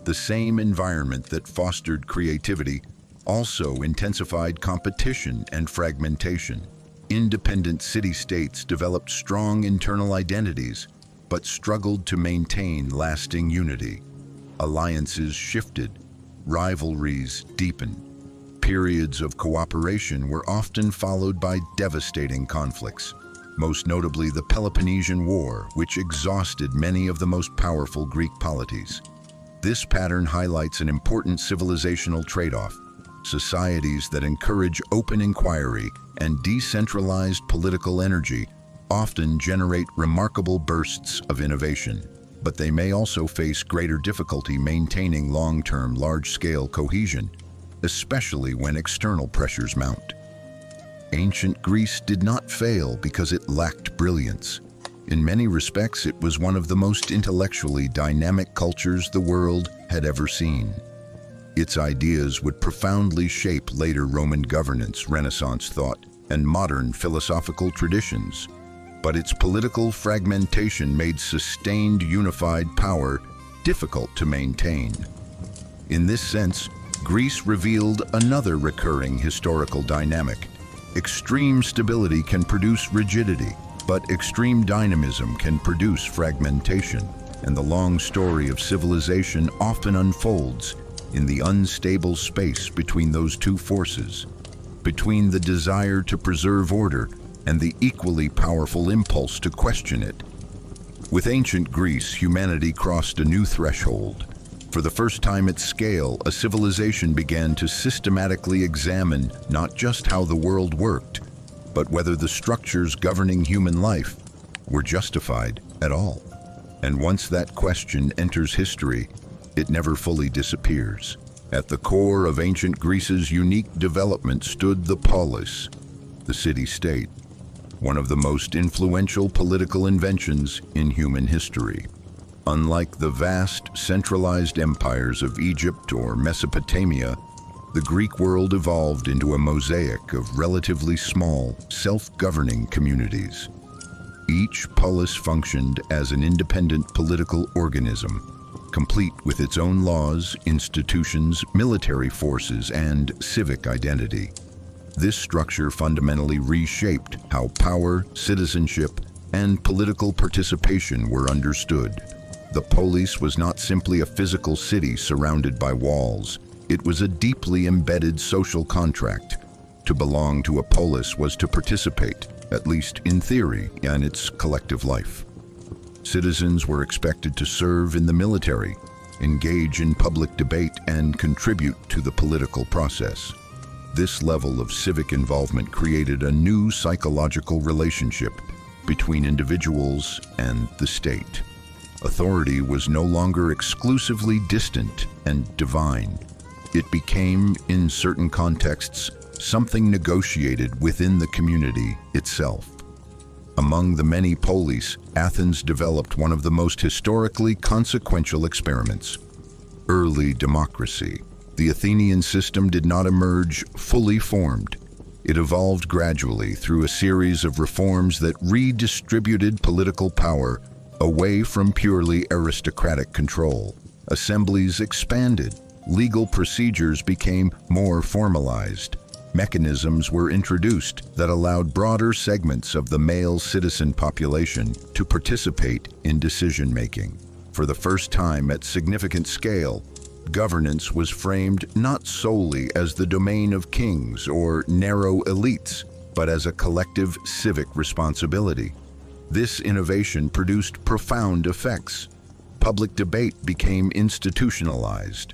The same environment that fostered creativity also intensified competition and fragmentation. Independent city-states developed strong internal identities, but struggled to maintain lasting unity. Alliances shifted, rivalries deepened. Periods of cooperation were often followed by devastating conflicts, most notably the Peloponnesian War, which exhausted many of the most powerful Greek polities. This pattern highlights an important civilizational trade-off. Societies that encourage open inquiry and decentralized political energy often generate remarkable bursts of innovation, but they may also face greater difficulty maintaining long-term, large-scale cohesion, especially when external pressures mount. Ancient Greece did not fail because it lacked brilliance. In many respects, it was one of the most intellectually dynamic cultures the world had ever seen. Its ideas would profoundly shape later Roman governance, Renaissance thought, and modern philosophical traditions. But its political fragmentation made sustained unified power difficult to maintain. In this sense, Greece revealed another recurring historical dynamic. Extreme stability can produce rigidity, but extreme dynamism can produce fragmentation, and the long story of civilization often unfolds in the unstable space between those two forces, between the desire to preserve order and the equally powerful impulse to question it. With ancient Greece, humanity crossed a new threshold. For the first time at scale, a civilization began to systematically examine not just how the world worked, but whether the structures governing human life were justified at all. And once that question enters history, it never fully disappears. At the core of ancient Greece's unique development stood the polis, the city-state, one of the most influential political inventions in human history. Unlike the vast, centralized empires of Egypt or Mesopotamia, the Greek world evolved into a mosaic of relatively small, self-governing communities. Each polis functioned as an independent political organism, complete with its own laws, institutions, military forces, and civic identity. This structure fundamentally reshaped how power, citizenship, and political participation were understood. The polis was not simply a physical city surrounded by walls. It was a deeply embedded social contract. To belong to a polis was to participate, at least in theory, in its collective life. Citizens were expected to serve in the military, engage in public debate, and contribute to the political process. This level of civic involvement created a new psychological relationship between individuals and the state. Authority was no longer exclusively distant and divine. It became, in certain contexts, something negotiated within the community itself. Among the many polis, Athens developed one of the most historically consequential experiments: early democracy. The Athenian system did not emerge fully formed. It evolved gradually through a series of reforms that redistributed political power away from purely aristocratic control. Assemblies expanded, legal procedures became more formalized. Mechanisms were introduced that allowed broader segments of the male citizen population to participate in decision-making. For the first time at significant scale, Governance was framed not solely as the domain of kings or narrow elites, but as a collective civic responsibility. This innovation produced profound effects. Public debate became institutionalized.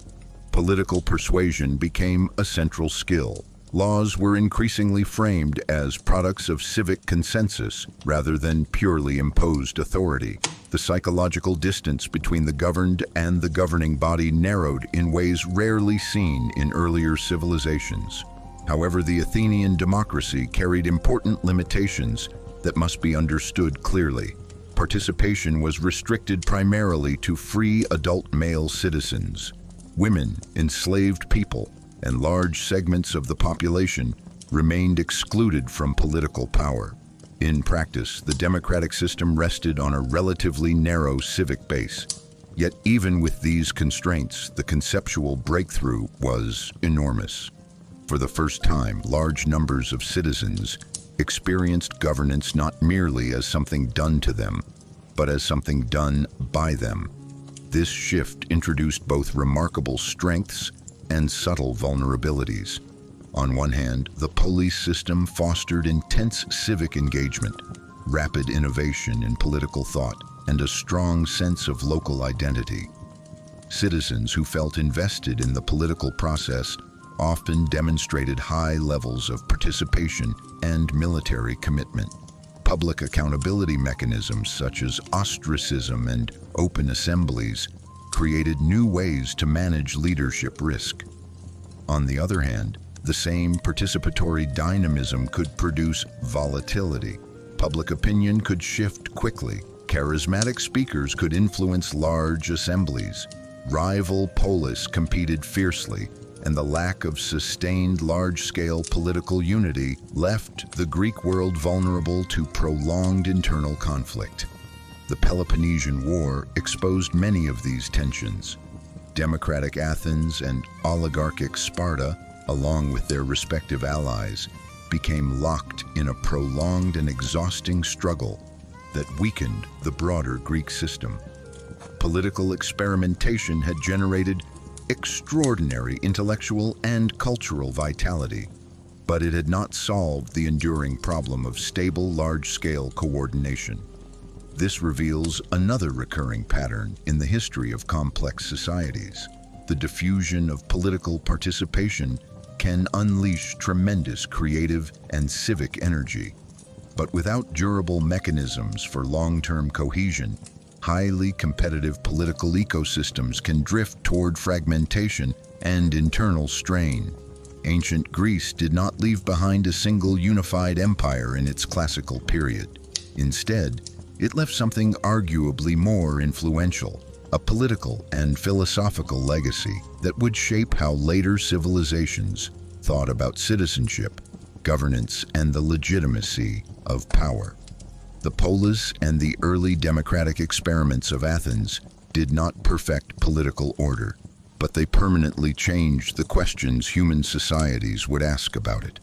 Political persuasion became a central skill. Laws were increasingly framed as products of civic consensus rather than purely imposed authority. The psychological distance between the governed and the governing body narrowed in ways rarely seen in earlier civilizations. However, the Athenian democracy carried important limitations that must be understood clearly. Participation was restricted primarily to free adult male citizens. Women, enslaved people, and large segments of the population remained excluded from political power. In practice, the democratic system rested on a relatively narrow civic base. Yet even with these constraints, the conceptual breakthrough was enormous. For the first time, large numbers of citizens experienced governance not merely as something done to them, but as something done by them. This shift introduced both remarkable strengths and subtle vulnerabilities. On one hand, the police system fostered intense civic engagement, rapid innovation in political thought, and a strong sense of local identity. Citizens who felt invested in the political process often demonstrated high levels of participation and military commitment. Public accountability mechanisms such as ostracism and open assemblies created new ways to manage leadership risk. On the other hand, the same participatory dynamism could produce volatility. Public opinion could shift quickly. Charismatic speakers could influence large assemblies. Rival polis competed fiercely, and the lack of sustained large-scale political unity left the Greek world vulnerable to prolonged internal conflict. The Peloponnesian War exposed many of these tensions. Democratic Athens and oligarchic Sparta, along with their respective allies, became locked in a prolonged and exhausting struggle that weakened the broader Greek system. Political experimentation had generated extraordinary intellectual and cultural vitality, but it had not solved the enduring problem of stable, large-scale coordination. This reveals another recurring pattern in the history of complex societies. The diffusion of political participation can unleash tremendous creative and civic energy, but without durable mechanisms for long-term cohesion, highly competitive political ecosystems can drift toward fragmentation and internal strain. Ancient Greece did not leave behind a single unified empire in its classical period. Instead, it left something arguably more influential, a political and philosophical legacy that would shape how later civilizations thought about citizenship, governance, and the legitimacy of power. The polis and the early democratic experiments of Athens did not perfect political order, but they permanently changed the questions human societies would ask about it.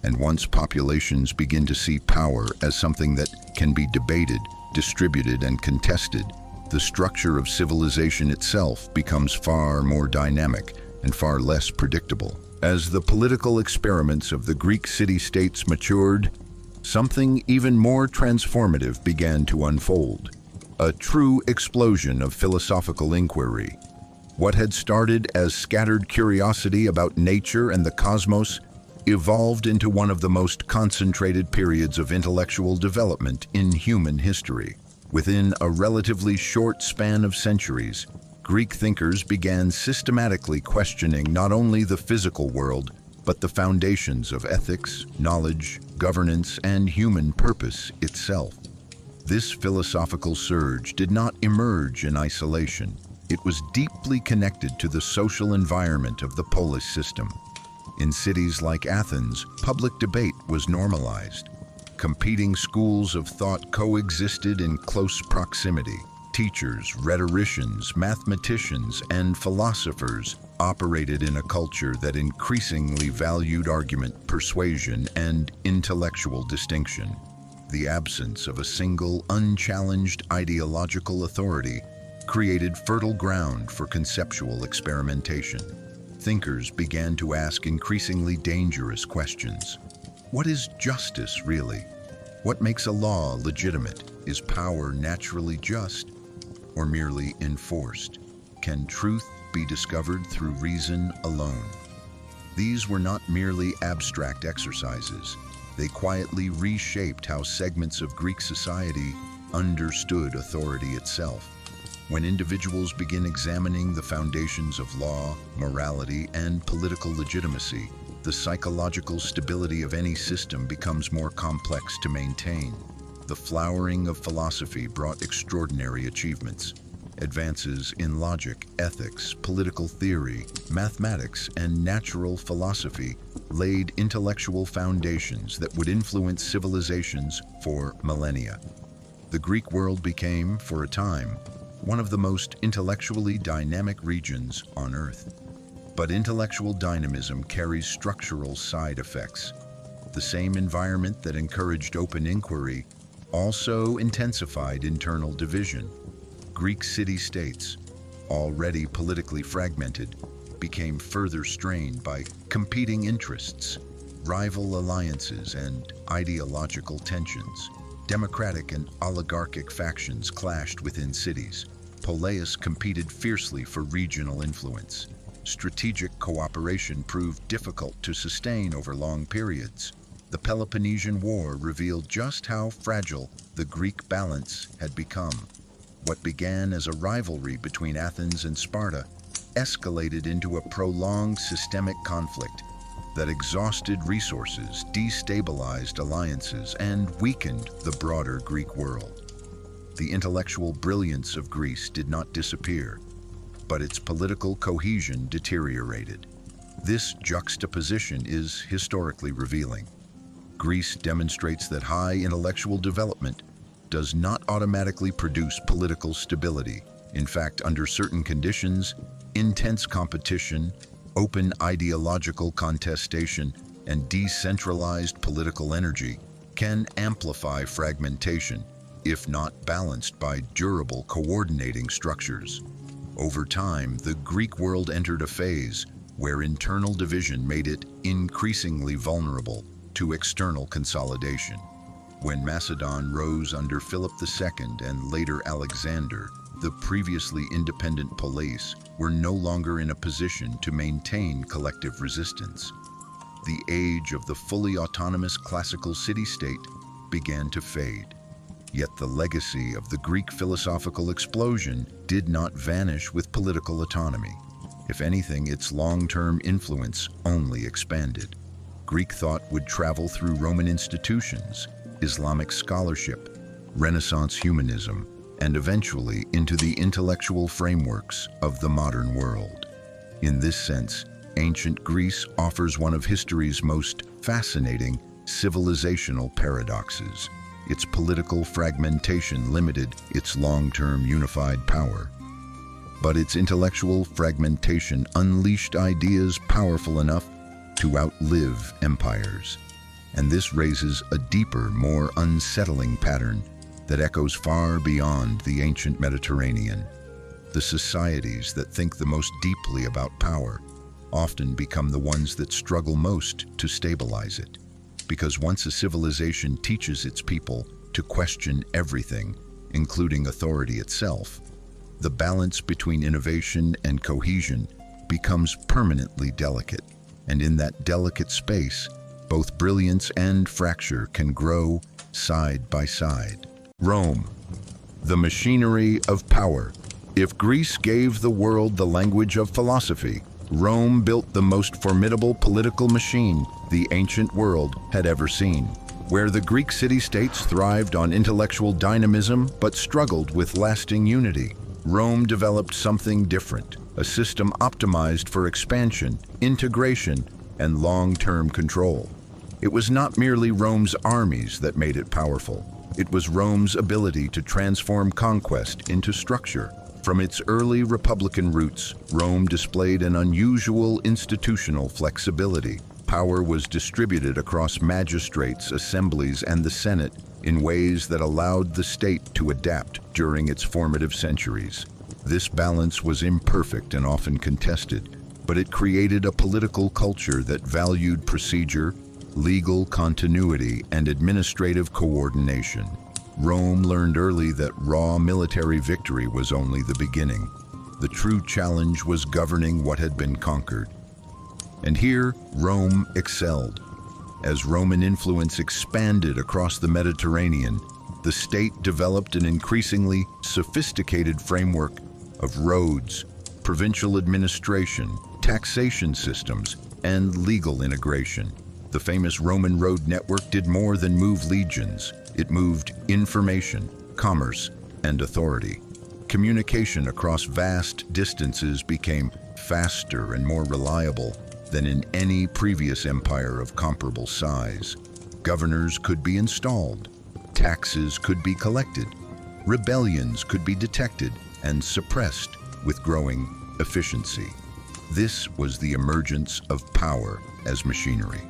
And once populations begin to see power as something that can be debated, distributed, and contested, the structure of civilization itself becomes far more dynamic and far less predictable. As the political experiments of the Greek city-states matured, something even more transformative began to unfold, a true explosion of philosophical inquiry. What had started as scattered curiosity about nature and the cosmos evolved into one of the most concentrated periods of intellectual development in human history. Within a relatively short span of centuries, Greek thinkers began systematically questioning not only the physical world, but the foundations of ethics, knowledge, governance, and human purpose itself. This philosophical surge did not emerge in isolation. It was deeply connected to the social environment of the polis system. In cities like Athens, public debate was normalized. Competing schools of thought coexisted in close proximity. Teachers, rhetoricians, mathematicians, and philosophers operated in a culture that increasingly valued argument, persuasion, and intellectual distinction. The absence of a single, unchallenged ideological authority created fertile ground for conceptual experimentation. Thinkers began to ask increasingly dangerous questions. What is justice, really? What makes a law legitimate? Is power naturally just or merely enforced? Can truth be discovered through reason alone? These were not merely abstract exercises. They quietly reshaped how segments of Greek society understood authority itself. When individuals begin examining the foundations of law, morality, and political legitimacy, the psychological stability of any system becomes more complex to maintain. The flowering of philosophy brought extraordinary achievements. Advances in logic, ethics, political theory, mathematics, and natural philosophy laid intellectual foundations that would influence civilizations for millennia. The Greek world became, for a time, one of the most intellectually dynamic regions on Earth. But intellectual dynamism carries structural side effects. The same environment that encouraged open inquiry also intensified internal division. Greek city-states, already politically fragmented, became further strained by competing interests, rival alliances, and ideological tensions. Democratic and oligarchic factions clashed within cities. Poleis competed fiercely for regional influence. Strategic cooperation proved difficult to sustain over long periods. The Peloponnesian War revealed just how fragile the Greek balance had become. What began as a rivalry between Athens and Sparta escalated into a prolonged systemic conflict that exhausted resources, destabilized alliances, and weakened the broader Greek world. The intellectual brilliance of Greece did not disappear, but its political cohesion deteriorated. This juxtaposition is historically revealing. Greece demonstrates that high intellectual development does not automatically produce political stability. In fact, under certain conditions, intense competition, open ideological contestation, and decentralized political energy can amplify fragmentation, if not balanced by durable coordinating structures. Over time, the Greek world entered a phase where internal division made it increasingly vulnerable to external consolidation. When Macedon rose under Philip II and later Alexander, the previously independent Poleis were no longer in a position to maintain collective resistance. The age of the fully autonomous classical city-state began to fade. Yet the legacy of the Greek philosophical explosion did not vanish with political autonomy. If anything, its long-term influence only expanded. Greek thought would travel through Roman institutions, Islamic scholarship, Renaissance humanism, and eventually into the intellectual frameworks of the modern world. In this sense, ancient Greece offers one of history's most fascinating civilizational paradoxes. Its political fragmentation limited its long-term unified power. But its intellectual fragmentation unleashed ideas powerful enough to outlive empires. And this raises a deeper, more unsettling pattern that echoes far beyond the ancient Mediterranean. The societies that think the most deeply about power often become the ones that struggle most to stabilize it. Because once a civilization teaches its people to question everything, including authority itself, the balance between innovation and cohesion becomes permanently delicate. And in that delicate space, both brilliance and fracture can grow side by side. Rome, the machinery of power. If Greece gave the world the language of philosophy, Rome built the most formidable political machine the ancient world had ever seen. Where the Greek city-states thrived on intellectual dynamism but struggled with lasting unity, Rome developed something different, a system optimized for expansion, integration, and long-term control. It was not merely Rome's armies that made it powerful. It was Rome's ability to transform conquest into structure. From its early republican roots, Rome displayed an unusual institutional flexibility. Power was distributed across magistrates, assemblies, and the Senate in ways that allowed the state to adapt during its formative centuries. This balance was imperfect and often contested, but it created a political culture that valued procedure, legal continuity, and administrative coordination. Rome learned early that raw military victory was only the beginning. The true challenge was governing what had been conquered. And here, Rome excelled. As Roman influence expanded across the Mediterranean, the state developed an increasingly sophisticated framework of roads, provincial administration, taxation systems, and legal integration. The famous Roman road network did more than move legions. It moved information, commerce, and authority. Communication across vast distances became faster and more reliable than in any previous empire of comparable size. Governors could be installed, taxes could be collected, rebellions could be detected and suppressed with growing efficiency. This was the emergence of power as machinery.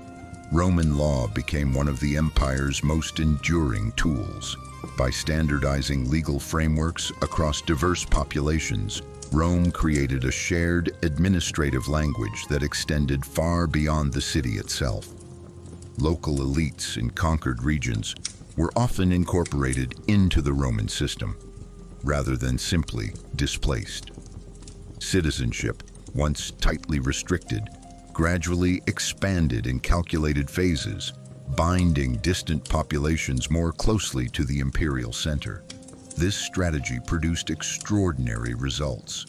Roman law became one of the empire's most enduring tools. By standardizing legal frameworks across diverse populations, Rome created a shared administrative language that extended far beyond the city itself. Local elites in conquered regions were often incorporated into the Roman system, rather than simply displaced. Citizenship, once tightly restricted, gradually expanded in calculated phases, binding distant populations more closely to the imperial center. This strategy produced extraordinary results.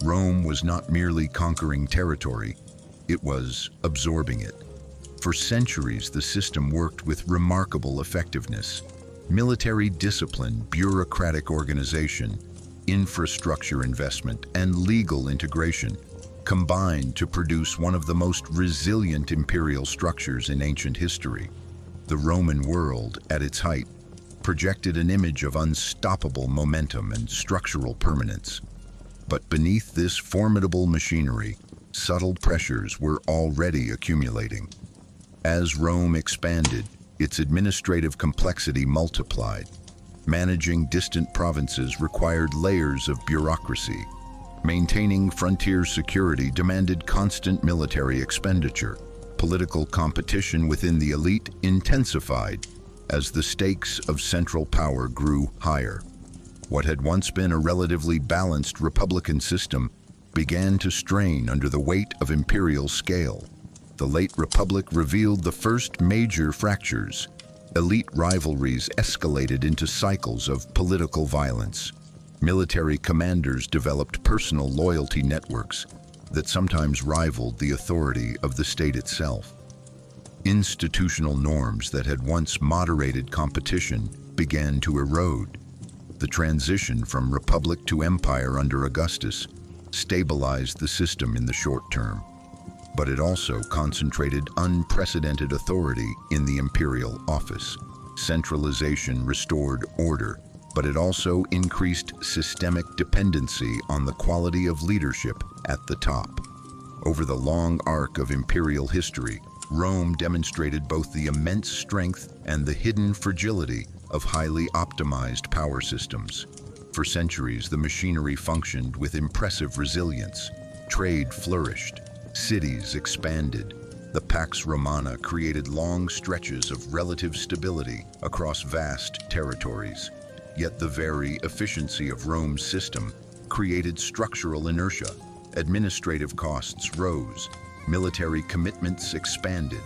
Rome was not merely conquering territory, it was absorbing it. For centuries, the system worked with remarkable effectiveness. Military discipline, bureaucratic organization, infrastructure investment, and legal integration combined to produce one of the most resilient imperial structures in ancient history. The Roman world, at its height, projected an image of unstoppable momentum and structural permanence. But beneath this formidable machinery, subtle pressures were already accumulating. As Rome expanded, its administrative complexity multiplied. Managing distant provinces required layers of bureaucracy. Maintaining frontier security demanded constant military expenditure. Political competition within the elite intensified as the stakes of central power grew higher. What had once been a relatively balanced republican system began to strain under the weight of imperial scale. The late Republic revealed the first major fractures. Elite rivalries escalated into cycles of political violence. Military commanders developed personal loyalty networks that sometimes rivaled the authority of the state itself. Institutional norms that had once moderated competition began to erode. The transition from republic to empire under Augustus stabilized the system in the short term, but it also concentrated unprecedented authority in the imperial office. Centralization restored order, but it also increased systemic dependency on the quality of leadership at the top. Over the long arc of imperial history, Rome demonstrated both the immense strength and the hidden fragility of highly optimized power systems. For centuries, the machinery functioned with impressive resilience. Trade flourished, cities expanded. The Pax Romana created long stretches of relative stability across vast territories. Yet the very efficiency of Rome's system created structural inertia. Administrative costs rose, military commitments expanded,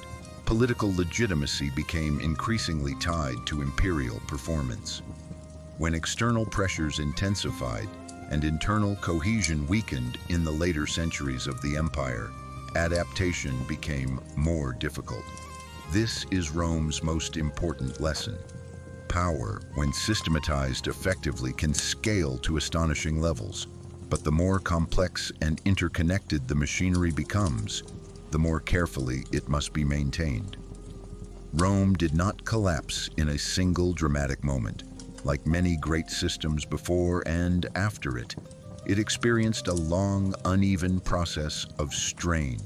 political legitimacy became increasingly tied to imperial performance. When external pressures intensified and internal cohesion weakened in the later centuries of the empire, adaptation became more difficult. This is Rome's most important lesson. Power, when systematized effectively, can scale to astonishing levels. But the more complex and interconnected the machinery becomes, the more carefully it must be maintained. Rome did not collapse in a single dramatic moment. Like many great systems before and after it, it experienced a long, uneven process of strain,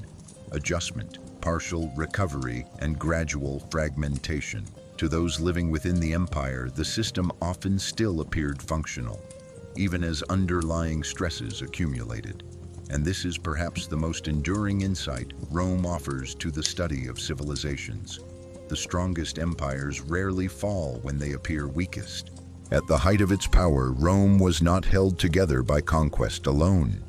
adjustment, partial recovery, and gradual fragmentation. To those living within the empire, the system often still appeared functional. even as underlying stresses accumulated. And this is perhaps the most enduring insight Rome offers to the study of civilizations. The strongest empires rarely fall when they appear weakest. At the height of its power, Rome was not held together by conquest alone.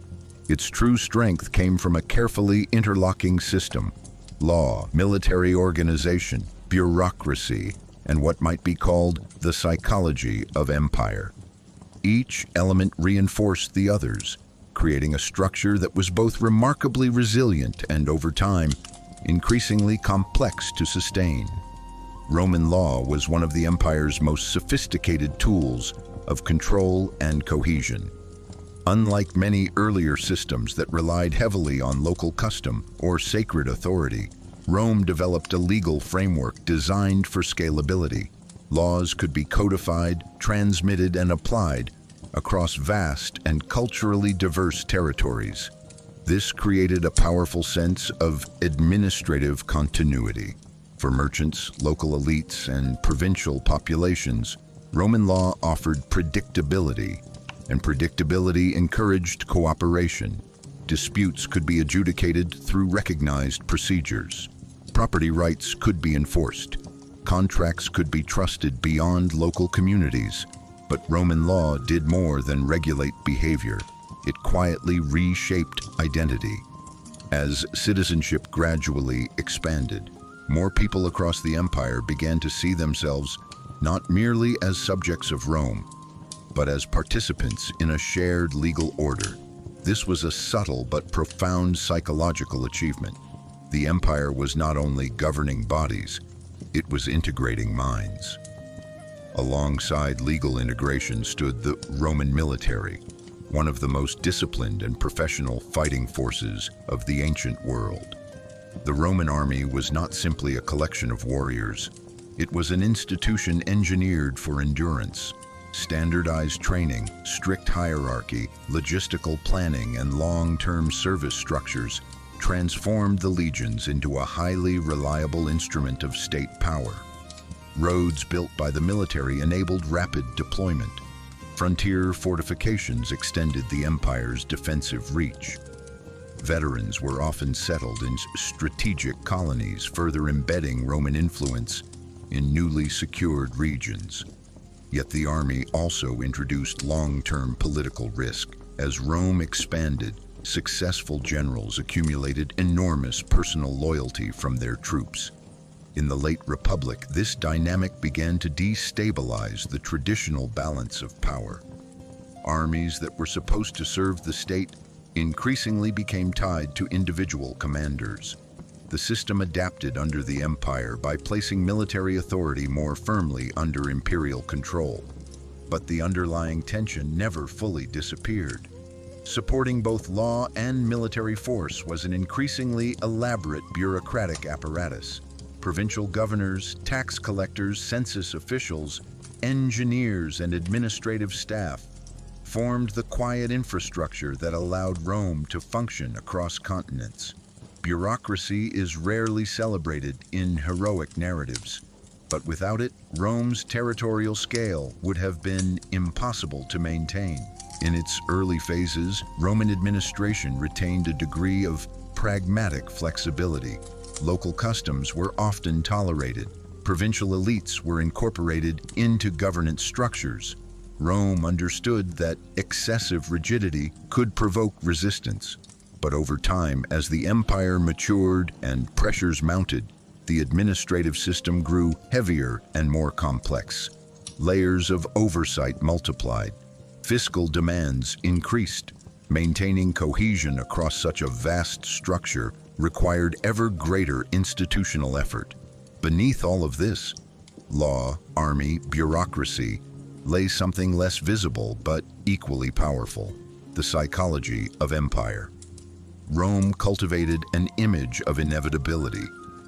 Its true strength came from a carefully interlocking system: law, military organization, bureaucracy, and what might be called the psychology of empire. Each element reinforced the others, creating a structure that was both remarkably resilient and, over time, increasingly complex to sustain. Roman law was one of the empire's most sophisticated tools of control and cohesion. Unlike many earlier systems that relied heavily on local custom or sacred authority, Rome developed a legal framework designed for scalability. Laws could be codified, transmitted, and applied across vast and culturally diverse territories. This created a powerful sense of administrative continuity. For merchants, local elites, and provincial populations, Roman law offered predictability, and predictability encouraged cooperation. Disputes could be adjudicated through recognized procedures. Property rights could be enforced. Contracts could be trusted beyond local communities. But Roman law did more than regulate behavior. It quietly reshaped identity. As citizenship gradually expanded, more people across the empire began to see themselves not merely as subjects of Rome, but as participants in a shared legal order. This was a subtle but profound psychological achievement. The empire was not only governing bodies, it was integrating minds. Alongside legal integration stood the Roman military, one of the most disciplined and professional fighting forces of the ancient world. The Roman army was not simply a collection of warriors. It was an institution engineered for endurance. Standardized training, strict hierarchy, logistical planning, and long-term service structures transformed the legions into a highly reliable instrument of state power. Roads built by the military enabled rapid deployment. Frontier fortifications extended the empire's defensive reach. Veterans were often settled in strategic colonies, further embedding Roman influence in newly secured regions. Yet the army also introduced long-term political risk. As Rome expanded, successful generals accumulated enormous personal loyalty from their troops. In the late Republic, this dynamic began to destabilize the traditional balance of power. Armies that were supposed to serve the state increasingly became tied to individual commanders. The system adapted under the empire by placing military authority more firmly under imperial control. But the underlying tension never fully disappeared. Supporting both law and military force was an increasingly elaborate bureaucratic apparatus. Provincial governors, tax collectors, census officials, engineers, and administrative staff formed the quiet infrastructure that allowed Rome to function across continents. Bureaucracy is rarely celebrated in heroic narratives, but without it, Rome's territorial scale would have been impossible to maintain. In its early phases, Roman administration retained a degree of pragmatic flexibility. Local customs were often tolerated. Provincial elites were incorporated into governance structures. Rome understood that excessive rigidity could provoke resistance. But over time, as the empire matured and pressures mounted, the administrative system grew heavier and more complex. Layers of oversight multiplied. Fiscal demands increased. Maintaining cohesion across such a vast structure required ever greater institutional effort. Beneath all of this, law, army, bureaucracy, lay something less visible but equally powerful: the psychology of empire. Rome cultivated an image of inevitability.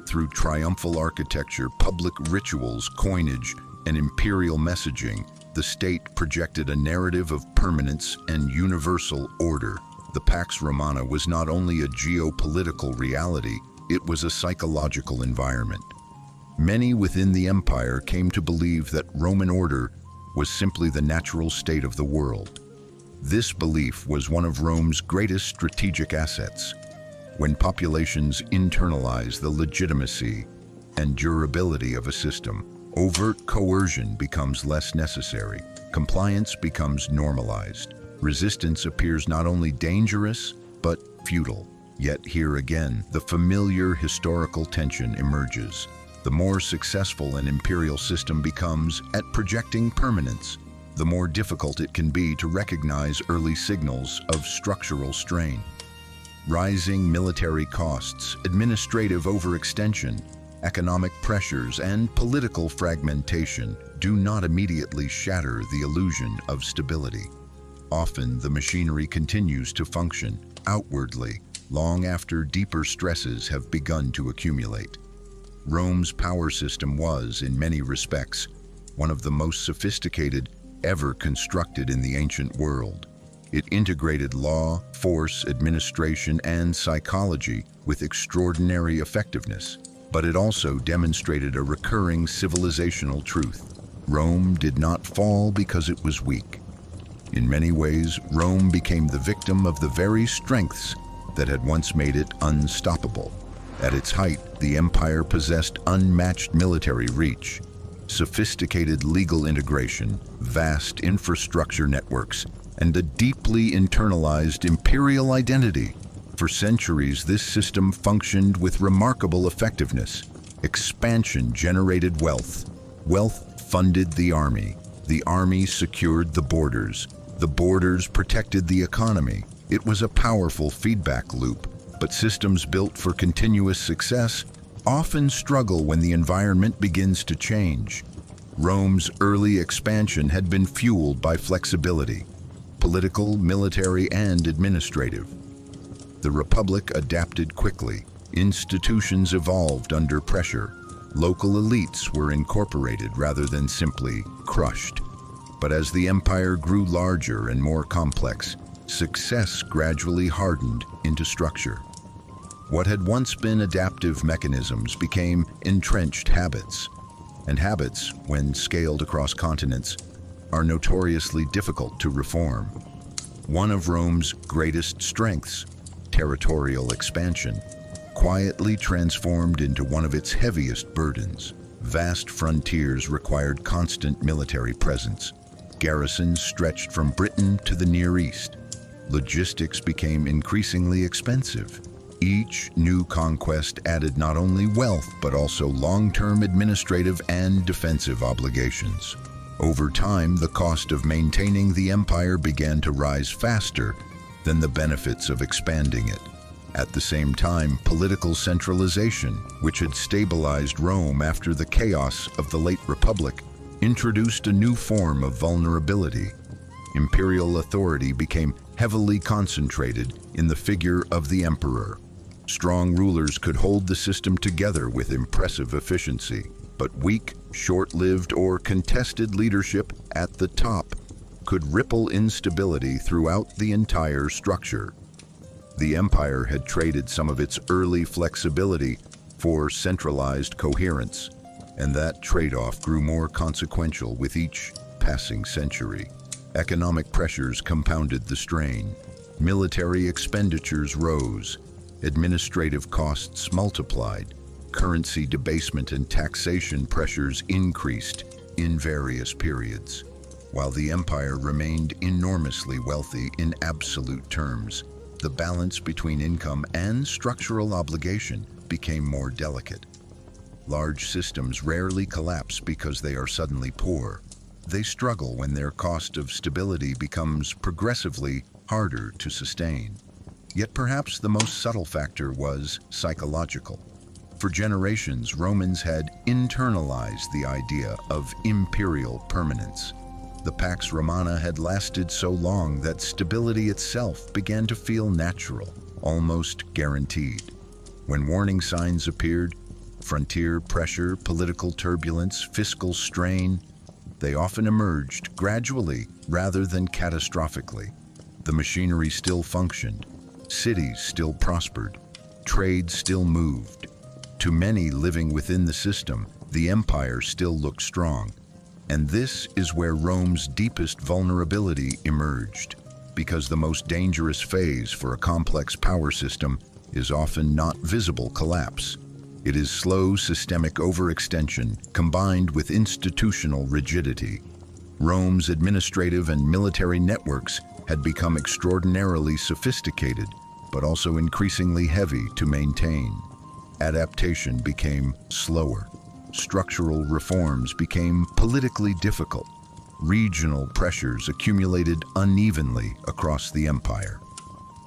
Through triumphal architecture, public rituals, coinage, and imperial messaging, the state projected a narrative of permanence and universal order. The Pax Romana was not only a geopolitical reality, it was a psychological environment. Many within the empire came to believe that Roman order was simply the natural state of the world. This belief was one of Rome's greatest strategic assets. When populations internalize the legitimacy and durability of a system, overt coercion becomes less necessary. Compliance becomes normalized. Resistance appears not only dangerous, but futile. Yet here again, the familiar historical tension emerges. The more successful an imperial system becomes at projecting permanence, the more difficult it can be to recognize early signals of structural strain. Rising military costs, administrative overextension, economic pressures, and political fragmentation do not immediately shatter the illusion of stability. Often, the machinery continues to function outwardly long after deeper stresses have begun to accumulate. Rome's power system was, in many respects, one of the most sophisticated ever constructed in the ancient world. It integrated law, force, administration, and psychology with extraordinary effectiveness. But it also demonstrated a recurring civilizational truth. Rome did not fall because it was weak. In many ways, Rome became the victim of the very strengths that had once made it unstoppable. At its height, the empire possessed unmatched military reach, sophisticated legal integration, vast infrastructure networks, and a deeply internalized imperial identity. For centuries, this system functioned with remarkable effectiveness. Expansion generated wealth. Wealth funded the army secured the borders protected the economy. It was a powerful feedback loop, but systems built for continuous success often struggle when the environment begins to change. Rome's early expansion had been fueled by flexibility, political, military, and administrative. The Republic adapted quickly. Institutions evolved under pressure. Local elites were incorporated rather than simply crushed. But as the empire grew larger and more complex, success gradually hardened into structure. What had once been adaptive mechanisms became entrenched habits. And habits, when scaled across continents, are notoriously difficult to reform. One of Rome's greatest strengths, territorial expansion, quietly transformed into one of its heaviest burdens. Vast frontiers required constant military presence. Garrisons stretched from Britain to the Near East. Logistics became increasingly expensive. Each new conquest added not only wealth, but also long-term administrative and defensive obligations. Over time, the cost of maintaining the empire began to rise faster than the benefits of expanding it. At the same time, political centralization, which had stabilized Rome after the chaos of the late Republic, introduced a new form of vulnerability. Imperial authority became heavily concentrated in the figure of the emperor. Strong rulers could hold the system together with impressive efficiency, but weak, short-lived, or contested leadership at the top could ripple instability throughout the entire structure. The empire had traded some of its early flexibility for centralized coherence, and that trade-off grew more consequential with each passing century. Economic pressures compounded the strain. Military expenditures rose. Administrative costs multiplied. Currency debasement and taxation pressures increased in various periods. While the empire remained enormously wealthy in absolute terms, the balance between income and structural obligation became more delicate. Large systems rarely collapse because they are suddenly poor. They struggle when their cost of stability becomes progressively harder to sustain. Yet perhaps the most subtle factor was psychological. For generations, Romans had internalized the idea of imperial permanence. The Pax Romana had lasted so long that stability itself began to feel natural, almost guaranteed. When warning signs appeared, frontier pressure, political turbulence, fiscal strain, they often emerged gradually rather than catastrophically. The machinery still functioned, cities still prospered, trade still moved. To many living within the system, the empire still looked strong. And this is where Rome's deepest vulnerability emerged. because the most dangerous phase for a complex power system is often not visible collapse. It is slow systemic overextension combined with institutional rigidity. Rome's administrative and military networks had become extraordinarily sophisticated, but also increasingly heavy to maintain. Adaptation became slower. Structural reforms became politically difficult. Regional pressures accumulated unevenly across the empire.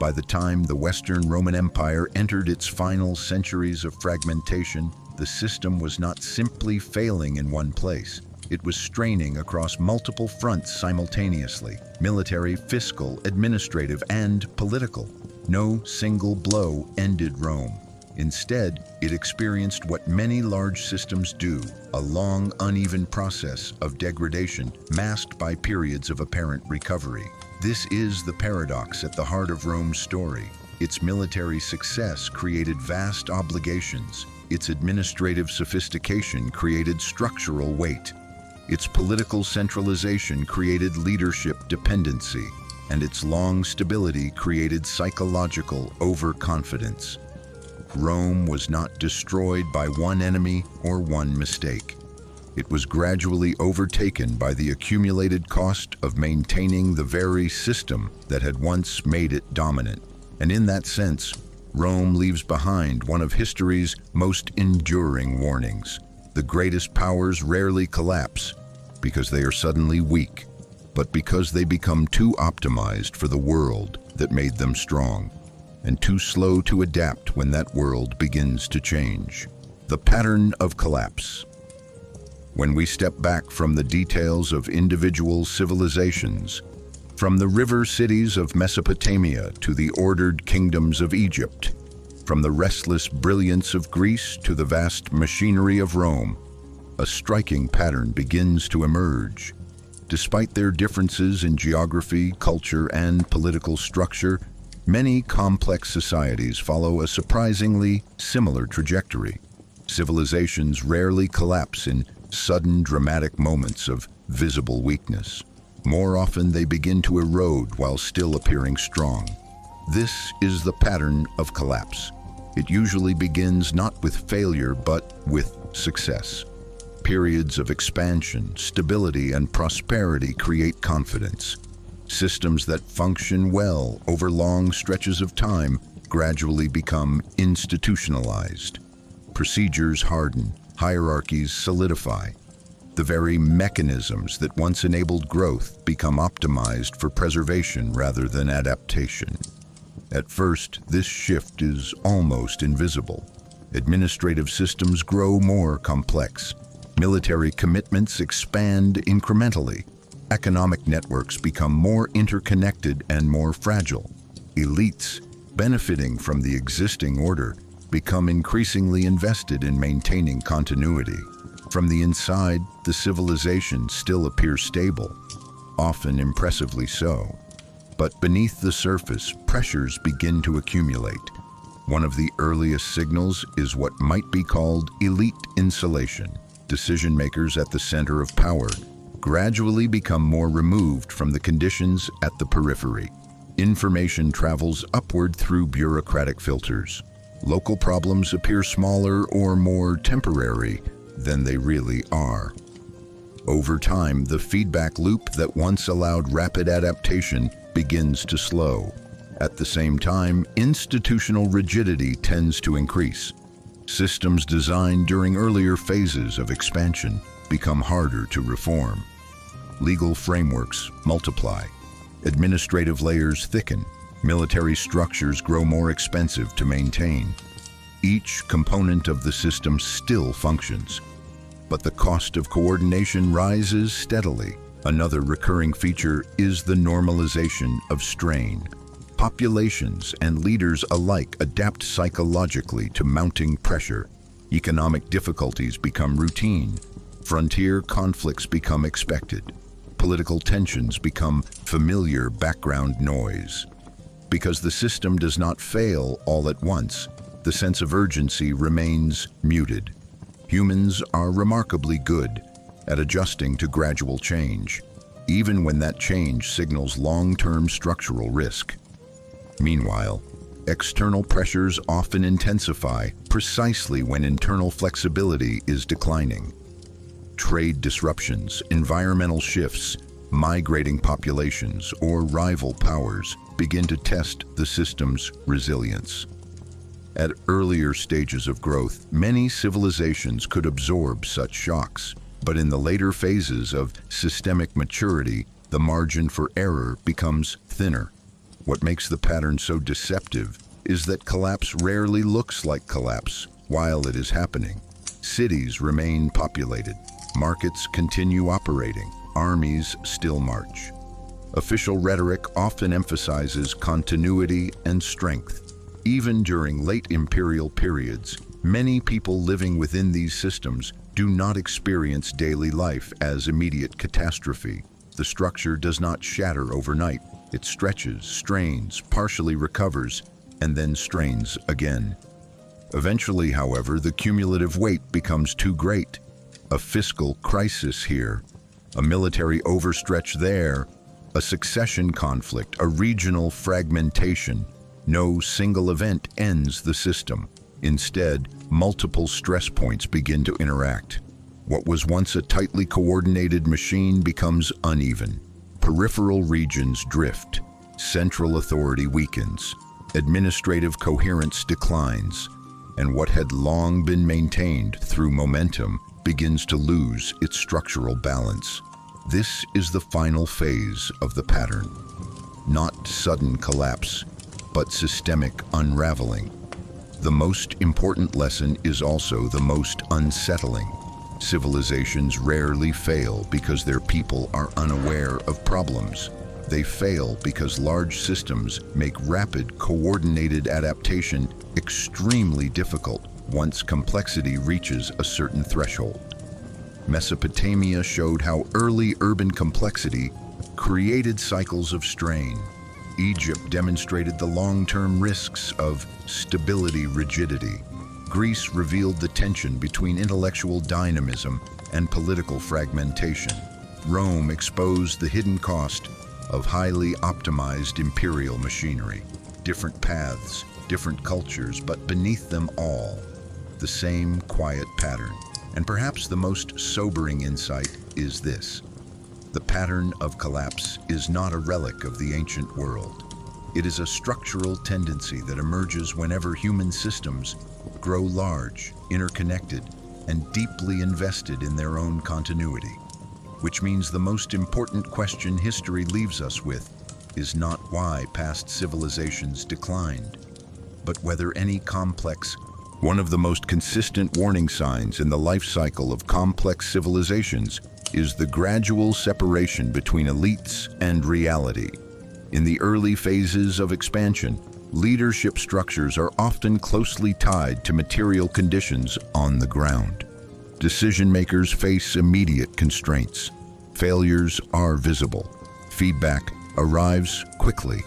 By the time the Western Roman Empire entered its final centuries of fragmentation, the system was not simply failing in one place. It was straining across multiple fronts simultaneously: military, fiscal, administrative, and political. No single blow ended Rome. Instead, it experienced what many large systems do: a long, uneven process of degradation masked by periods of apparent recovery. This is the paradox at the heart of Rome's story. Its military success created vast obligations. Its administrative sophistication created structural weight. Its political centralization created leadership dependency, and its long stability created psychological overconfidence. Rome was not destroyed by one enemy or one mistake. It was gradually overtaken by the accumulated cost of maintaining the very system that had once made it dominant. And in that sense, Rome leaves behind one of history's most enduring warnings. The greatest powers rarely collapse because they are suddenly weak, but because they become too optimized for the world that made them strong, and too slow to adapt when that world begins to change. The pattern of collapse. When we step back from the details of individual civilizations, from the river cities of Mesopotamia to the ordered kingdoms of Egypt, from the restless brilliance of Greece to the vast machinery of Rome, a striking pattern begins to emerge. Despite their differences in geography, culture, and political structure, many complex societies follow a surprisingly similar trajectory. Civilizations rarely collapse in sudden, dramatic moments of visible weakness. More often, they begin to erode while still appearing strong. This is the pattern of collapse. It usually begins not with failure, but with success. Periods of expansion, stability, and prosperity create confidence. Systems that function well over long stretches of time gradually become institutionalized. Procedures harden, hierarchies solidify. The very mechanisms that once enabled growth become optimized for preservation rather than adaptation. At first, this shift is almost invisible. Administrative systems grow more complex. Military commitments expand incrementally. Economic networks become more interconnected and more fragile. Elites, benefiting from the existing order, become increasingly invested in maintaining continuity. From the inside, the civilization still appears stable, often impressively so. But beneath the surface, pressures begin to accumulate. One of the earliest signals is what might be called elite insulation. Decision-makers at the center of power gradually become more removed from the conditions at the periphery. Information travels upward through bureaucratic filters. Local problems appear smaller or more temporary than they really are. Over time, the feedback loop that once allowed rapid adaptation begins to slow. At the same time, institutional rigidity tends to increase. Systems designed during earlier phases of expansion become harder to reform. Legal frameworks multiply. Administrative layers thicken. Military structures grow more expensive to maintain. Each component of the system still functions, but the cost of coordination rises steadily. Another recurring feature is the normalization of strain. Populations and leaders alike adapt psychologically to mounting pressure. Economic difficulties become routine. Frontier conflicts become expected. Political tensions become familiar background noise. Because the system does not fail all at once, the sense of urgency remains muted. Humans are remarkably good at adjusting to gradual change. even when that change signals long-term structural risk. Meanwhile, external pressures often intensify precisely when internal flexibility is declining. Trade disruptions, environmental shifts, migrating populations, or rival powers begin to test the system's resilience. At earlier stages of growth, many civilizations could absorb such shocks, but in the later phases of systemic maturity, the margin for error becomes thinner. What makes the pattern so deceptive is that collapse rarely looks like collapse while it is happening. Cities remain populated, markets continue operating, armies still march. Official rhetoric often emphasizes continuity and strength. Even during late imperial periods, many people living within these systems do not experience daily life as immediate catastrophe. The structure does not shatter overnight. It stretches, strains, partially recovers, and then strains again. Eventually, however, the cumulative weight becomes too great. A fiscal crisis here, a military overstretch there, a succession conflict, a regional fragmentation. No single event ends the system. Instead, multiple stress points begin to interact. What was once a tightly coordinated machine becomes uneven. Peripheral regions drift. Central authority weakens. Administrative coherence declines. And what had long been maintained through momentum begins to lose its structural balance. This is the final phase of the pattern. Not sudden collapse, but systemic unraveling. The most important lesson is also the most unsettling. Civilizations rarely fail because their people are unaware of problems. They fail because large systems make rapid, coordinated adaptation extremely difficult once complexity reaches a certain threshold. Mesopotamia showed how early urban complexity created cycles of strain. Egypt demonstrated the long-term risks of stability-rigidity. Greece revealed the tension between intellectual dynamism and political fragmentation. Rome exposed the hidden cost of highly optimized imperial machinery. Different paths, different cultures, but beneath them all, the same quiet pattern. And perhaps the most sobering insight is this. The pattern of collapse is not a relic of the ancient world. It is a structural tendency that emerges whenever human systems grow large, interconnected, and deeply invested in their own continuity. Which means the most important question history leaves us with is not why past civilizations declined, but whether any complex. One of the most consistent warning signs in the life cycle of complex civilizations is the gradual separation between elites and reality. In the early phases of expansion, leadership structures are often closely tied to material conditions on the ground. Decision makers face immediate constraints. Failures are visible. Feedback arrives quickly.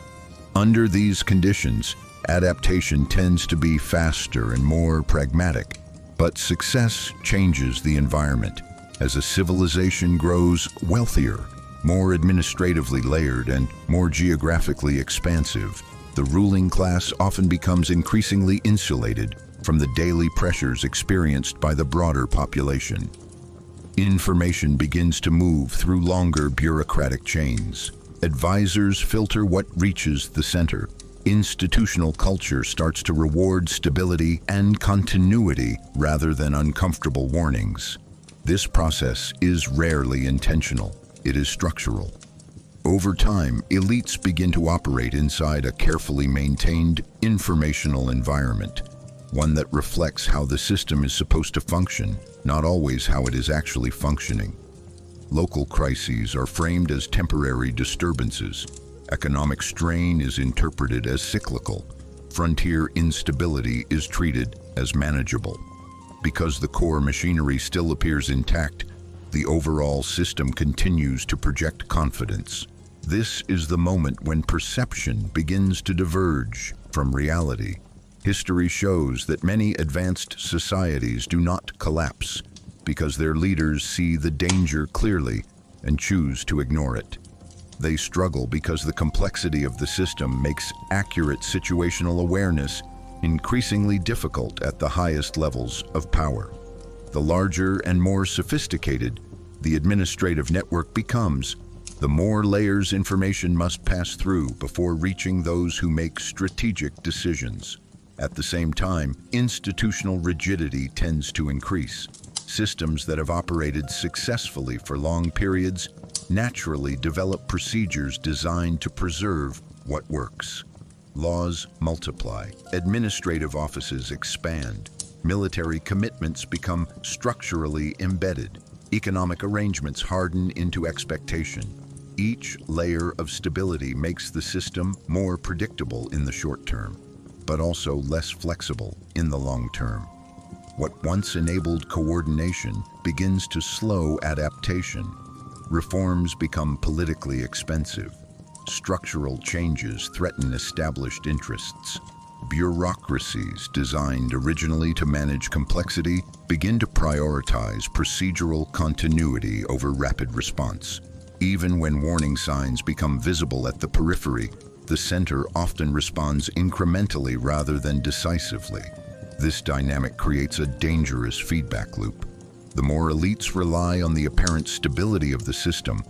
Under these conditions, adaptation tends to be faster and more pragmatic. But success changes the environment. As a civilization grows wealthier, more administratively layered, and more geographically expansive, the ruling class often becomes increasingly insulated from the daily pressures experienced by the broader population. Information begins to move through longer bureaucratic chains. Advisors filter what reaches the center. Institutional culture starts to reward stability and continuity rather than uncomfortable warnings. This process is rarely intentional. It is structural. Over time, elites begin to operate inside a carefully maintained informational environment, one that reflects how the system is supposed to function, not always how it is actually functioning. Local crises are framed as temporary disturbances. Economic strain is interpreted as cyclical. Frontier instability is treated as manageable. Because the core machinery still appears intact, the overall system continues to project confidence. This is the moment when perception begins to diverge from reality. History shows that many advanced societies do not collapse because their leaders see the danger clearly and choose to ignore it. They struggle because the complexity of the system makes accurate situational awareness increasingly difficult at the highest levels of power. The larger and more sophisticated the administrative network becomes, the more layers information must pass through before reaching those who make strategic decisions. At the same time, institutional rigidity tends to increase. Systems that have operated successfully for long periods naturally develop procedures designed to preserve what works. Laws multiply, administrative offices expand, military commitments become structurally embedded, economic arrangements harden into expectation. Each layer of stability makes the system more predictable in the short term, but also less flexible in the long term. What once enabled coordination begins to slow adaptation. Reforms become politically expensive. Structural changes threaten established interests. Bureaucracies designed originally to manage complexity begin to prioritize procedural continuity over rapid response. Even when warning signs become visible at the periphery, the center often responds incrementally rather than decisively. This dynamic creates a dangerous feedback loop. The more elites rely on the apparent stability of the system,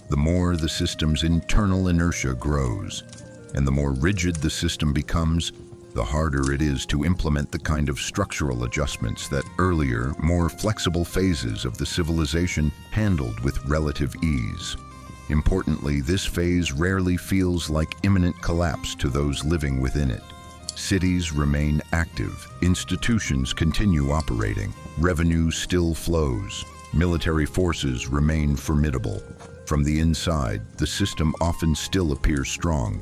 the more the system's internal inertia grows. And the more rigid the system becomes, the harder it is to implement the kind of structural adjustments that earlier, more flexible phases of the civilization handled with relative ease. Importantly, this phase rarely feels like imminent collapse to those living within it. Cities remain active, institutions continue operating, revenue still flows, military forces remain formidable. From the inside, the system often still appears strong,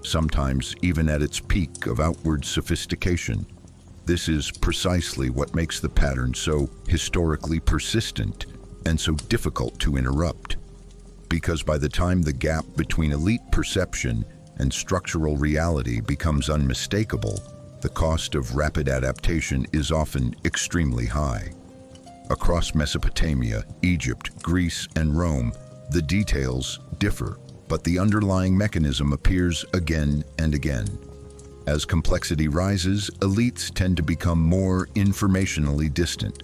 sometimes even at its peak of outward sophistication. This is precisely what makes the pattern so historically persistent and so difficult to interrupt. Because by the time the gap between elite perception and structural reality becomes unmistakable, the cost of rapid adaptation is often extremely high. Across Mesopotamia, Egypt, Greece, and Rome, the details differ, but the underlying mechanism appears again and again. As complexity rises, elites tend to become more informationally distant.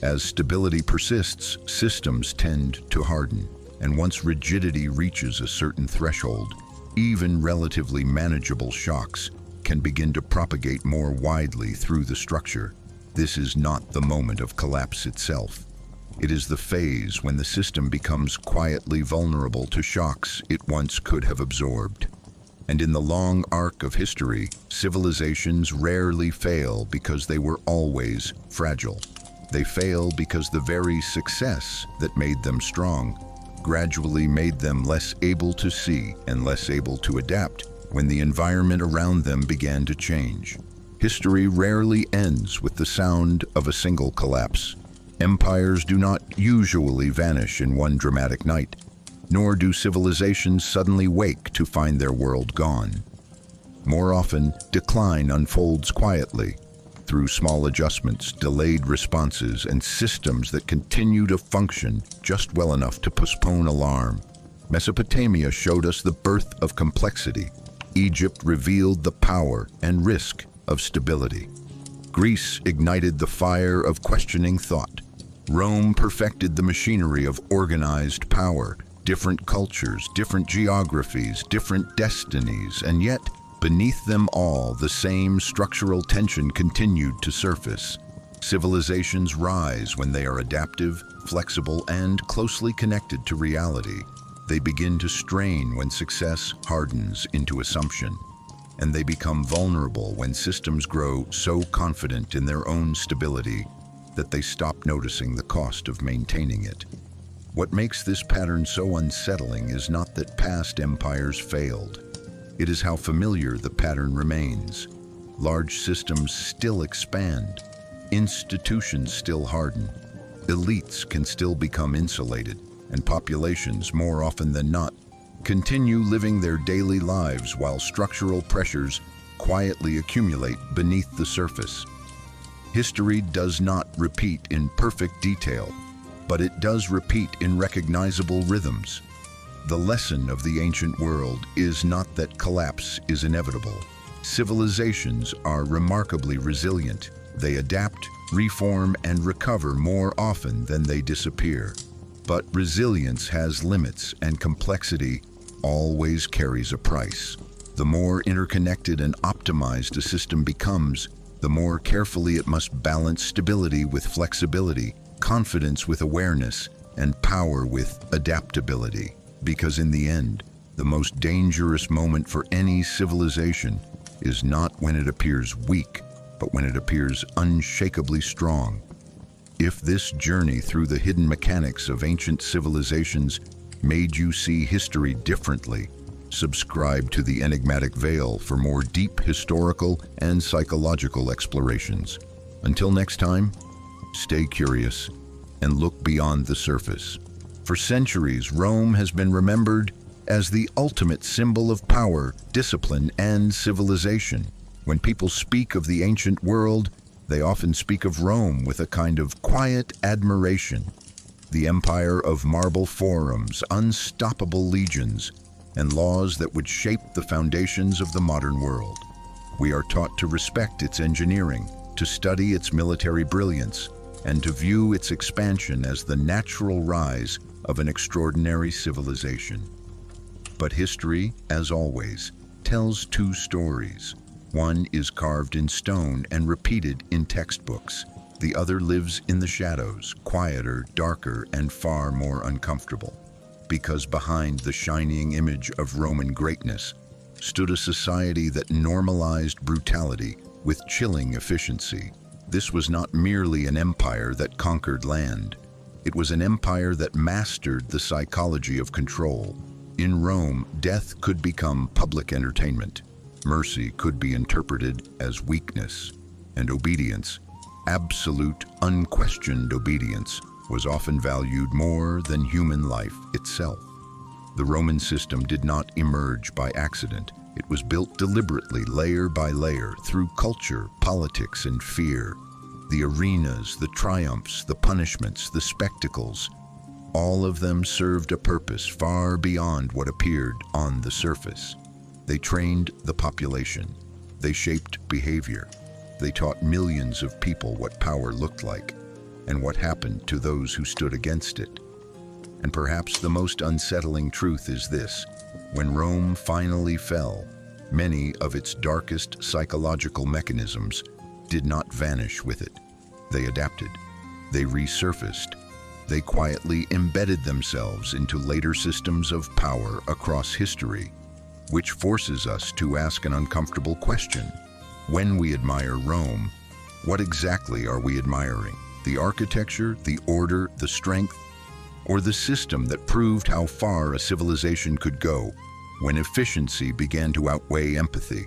As stability persists, systems tend to harden. And once rigidity reaches a certain threshold, even relatively manageable shocks can begin to propagate more widely through the structure. This is not the moment of collapse itself. It is the phase when the system becomes quietly vulnerable to shocks it once could have absorbed. And in the long arc of history, civilizations rarely fail because they were always fragile. They fail because the very success that made them strong gradually made them less able to see and less able to adapt when the environment around them began to change. History rarely ends with the sound of a single collapse. Empires do not usually vanish in one dramatic night, nor do civilizations suddenly wake to find their world gone. More often, decline unfolds quietly, through small adjustments, delayed responses, and systems that continue to function just well enough to postpone alarm. Mesopotamia showed us the birth of complexity. Egypt revealed the power and risk of stability. Greece ignited the fire of questioning thought. Rome perfected the machinery of organized power. Different cultures, different geographies, different destinies, and yet, beneath them all, the same structural tension continued to surface. Civilizations rise when they are adaptive, flexible, and closely connected to reality. They begin to strain when success hardens into assumption. And they become vulnerable when systems grow so confident in their own stability that they stop noticing the cost of maintaining it. What makes this pattern so unsettling is not that past empires failed. It is how familiar the pattern remains. Large systems still expand. Institutions still harden. Elites can still become insulated, and populations, more often than not, continue living their daily lives while structural pressures quietly accumulate beneath the surface. History does not repeat in perfect detail, but it does repeat in recognizable rhythms. The lesson of the ancient world is not that collapse is inevitable. Civilizations are remarkably resilient. They adapt, reform, and recover more often than they disappear. But resilience has limits, and complexity always carries a price. The more interconnected and optimized a system becomes, the more carefully it must balance stability with flexibility, confidence with awareness, and power with adaptability. Because in the end, the most dangerous moment for any civilization is not when it appears weak, but when it appears unshakably strong. If this journey through the hidden mechanics of ancient civilizations made you see history differently, subscribe to the Enigmatic Veil for more deep historical and psychological explorations. Until next time, stay curious and look beyond the surface. For centuries, Rome has been remembered as the ultimate symbol of power, discipline, and civilization. When people speak of the ancient world, they often speak of Rome with a kind of quiet admiration. The empire of marble forums, unstoppable legions, and laws that would shape the foundations of the modern world. We are taught to respect its engineering, to study its military brilliance, and to view its expansion as the natural rise of an extraordinary civilization. But history, as always, tells two stories. One is carved in stone and repeated in textbooks. The other lives in the shadows, quieter, darker, and far more uncomfortable. Because behind the shining image of Roman greatness stood a society that normalized brutality with chilling efficiency. This was not merely an empire that conquered land. It was an empire that mastered the psychology of control. In Rome, death could become public entertainment. Mercy could be interpreted as weakness. And obedience, absolute, unquestioned obedience, was often valued more than human life itself. The Roman system did not emerge by accident. It was built deliberately, layer by layer, through culture, politics, and fear. The arenas, the triumphs, the punishments, the spectacles, all of them served a purpose far beyond what appeared on the surface. They trained the population. They shaped behavior. They taught millions of people what power looked like and what happened to those who stood against it. And perhaps the most unsettling truth is this: when Rome finally fell, many of its darkest psychological mechanisms did not vanish with it. They adapted. They resurfaced. They quietly embedded themselves into later systems of power across history, which forces us to ask an uncomfortable question. When we admire Rome, what exactly are we admiring? The architecture, the order, the strength, or the system that proved how far a civilization could go when efficiency began to outweigh empathy?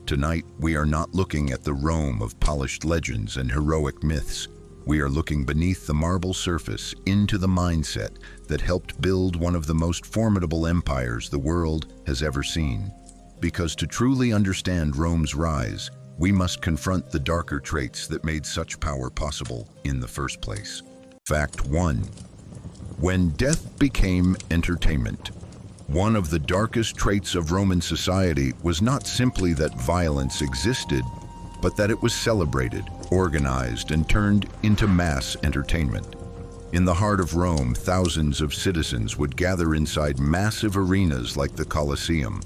Tonight, we are not looking at the Rome of polished legends and heroic myths. We are looking beneath the marble surface into the mindset that helped build one of the most formidable empires the world has ever seen. Because to truly understand Rome's rise, we must confront the darker traits that made such power possible in the first place. Fact 1. When death became entertainment. One of the darkest traits of Roman society was not simply that violence existed, but that it was celebrated, organized, and turned into mass entertainment. In the heart of Rome, thousands of citizens would gather inside massive arenas like the Colosseum,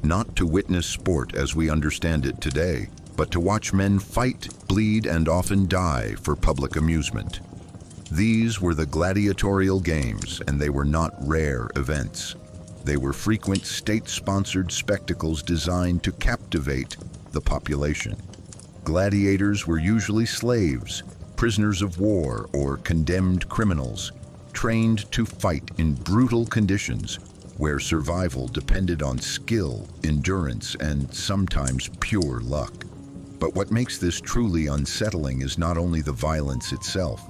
not to witness sport as we understand it today, but to watch men fight, bleed, and often die for public amusement. These were the gladiatorial games, and they were not rare events. They were frequent state-sponsored spectacles designed to captivate the population. Gladiators were usually slaves, prisoners of war, or condemned criminals, trained to fight in brutal conditions where survival depended on skill, endurance, and sometimes pure luck. But what makes this truly unsettling is not only the violence itself,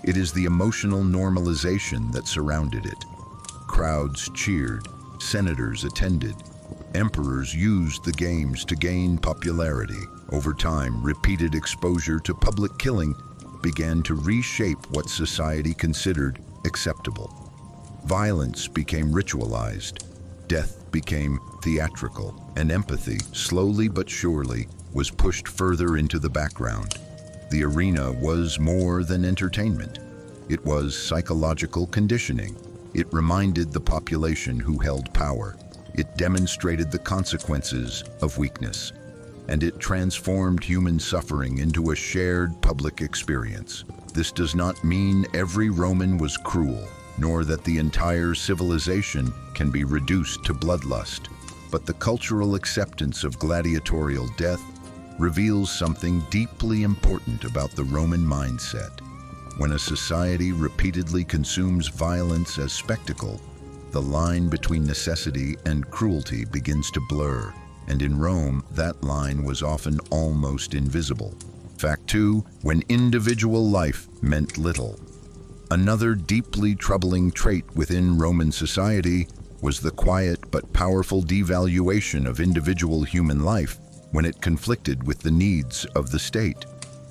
it is the emotional normalization that surrounded it. Crowds cheered, senators attended, emperors used the games to gain popularity. Over time, repeated exposure to public killing began to reshape what society considered acceptable. Violence became ritualized, death became theatrical, and empathy, slowly but surely, was pushed further into the background. The arena was more than entertainment. It was psychological conditioning. It reminded the population who held power. It demonstrated the consequences of weakness. And it transformed human suffering into a shared public experience. This does not mean every Roman was cruel, nor that the entire civilization can be reduced to bloodlust. But the cultural acceptance of gladiatorial death reveals something deeply important about the Roman mindset. When a society repeatedly consumes violence as spectacle, the line between necessity and cruelty begins to blur, and in Rome, that line was often almost invisible. Fact 2, when individual life meant little. Another deeply troubling trait within Roman society was the quiet but powerful devaluation of individual human life when it conflicted with the needs of the state.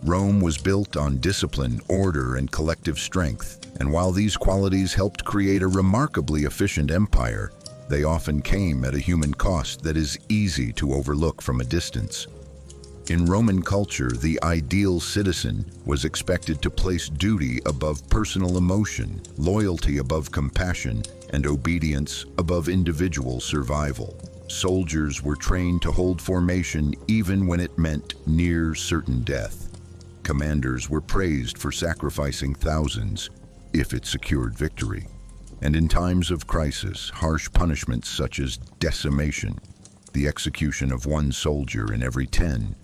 Rome was built on discipline, order, and collective strength, and while these qualities helped create a remarkably efficient empire, they often came at a human cost that is easy to overlook from a distance. In Roman culture, the ideal citizen was expected to place duty above personal emotion, loyalty above compassion, and obedience above individual survival. Soldiers were trained to hold formation even when it meant near certain death. Commanders were praised for sacrificing thousands if it secured victory. And in times of crisis, harsh punishments such as decimation, the execution of one soldier in every 10,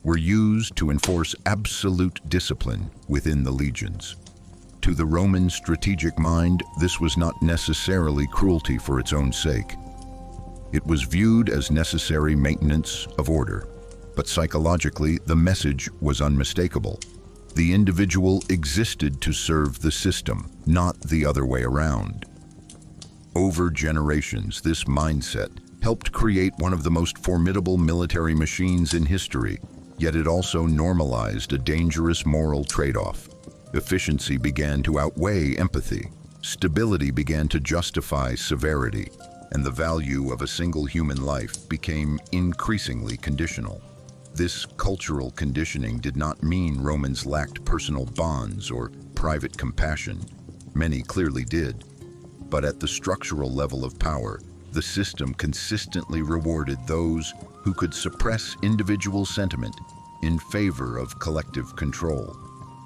were used to enforce absolute discipline within the legions. To the Roman strategic mind, this was not necessarily cruelty for its own sake. It was viewed as necessary maintenance of order. But psychologically, the message was unmistakable. The individual existed to serve the system, not the other way around. Over generations, this mindset helped create one of the most formidable military machines in history, yet it also normalized a dangerous moral trade-off. Efficiency began to outweigh empathy. Stability began to justify severity, and the value of a single human life became increasingly conditional. This cultural conditioning did not mean Romans lacked personal bonds or private compassion. Many clearly did. But at the structural level of power, the system consistently rewarded those who could suppress individual sentiment in favor of collective control.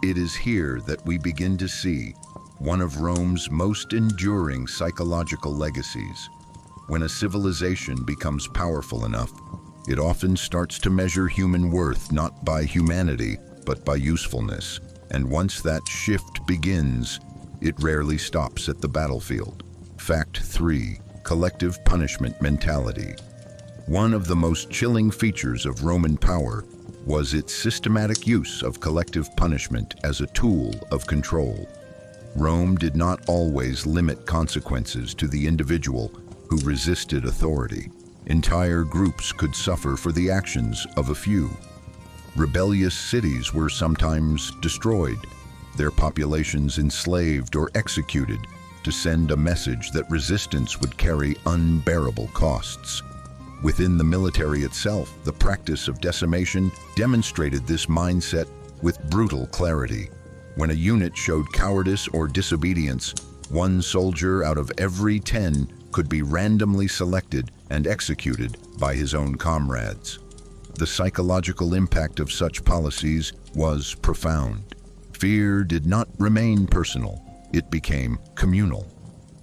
It is here that we begin to see one of Rome's most enduring psychological legacies. When a civilization becomes powerful enough, it often starts to measure human worth not by humanity, but by usefulness. And once that shift begins, it rarely stops at the battlefield. Fact 3, collective punishment mentality. One of the most chilling features of Roman power was its systematic use of collective punishment as a tool of control. Rome did not always limit consequences to the individual who resisted authority. Entire groups could suffer for the actions of a few. Rebellious cities were sometimes destroyed, their populations enslaved or executed to send a message that resistance would carry unbearable costs. Within the military itself, the practice of decimation demonstrated this mindset with brutal clarity. When a unit showed cowardice or disobedience, one soldier out of every 10 could be randomly selected and executed by his own comrades. The psychological impact of such policies was profound. Fear did not remain personal, it became communal.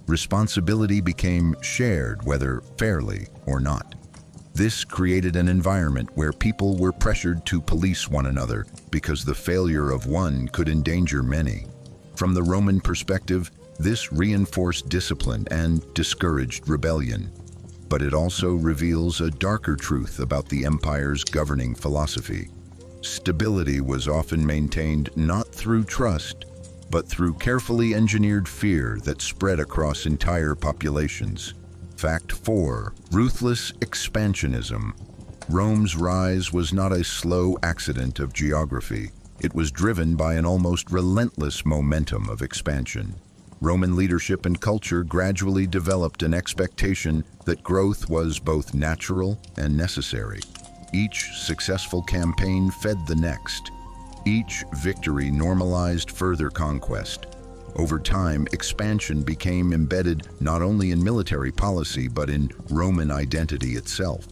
Responsibility became shared, whether fairly or not. This created an environment where people were pressured to police one another because the failure of one could endanger many. From the Roman perspective, this reinforced discipline and discouraged rebellion. But it also reveals a darker truth about the empire's governing philosophy. Stability was often maintained not through trust, but through carefully engineered fear that spread across entire populations. Fact 4, ruthless expansionism. Rome's rise was not a slow accident of geography. It was driven by an almost relentless momentum of expansion. Roman leadership and culture gradually developed an expectation that growth was both natural and necessary. Each successful campaign fed the next. Each victory normalized further conquest. Over time, expansion became embedded not only in military policy but in Roman identity itself.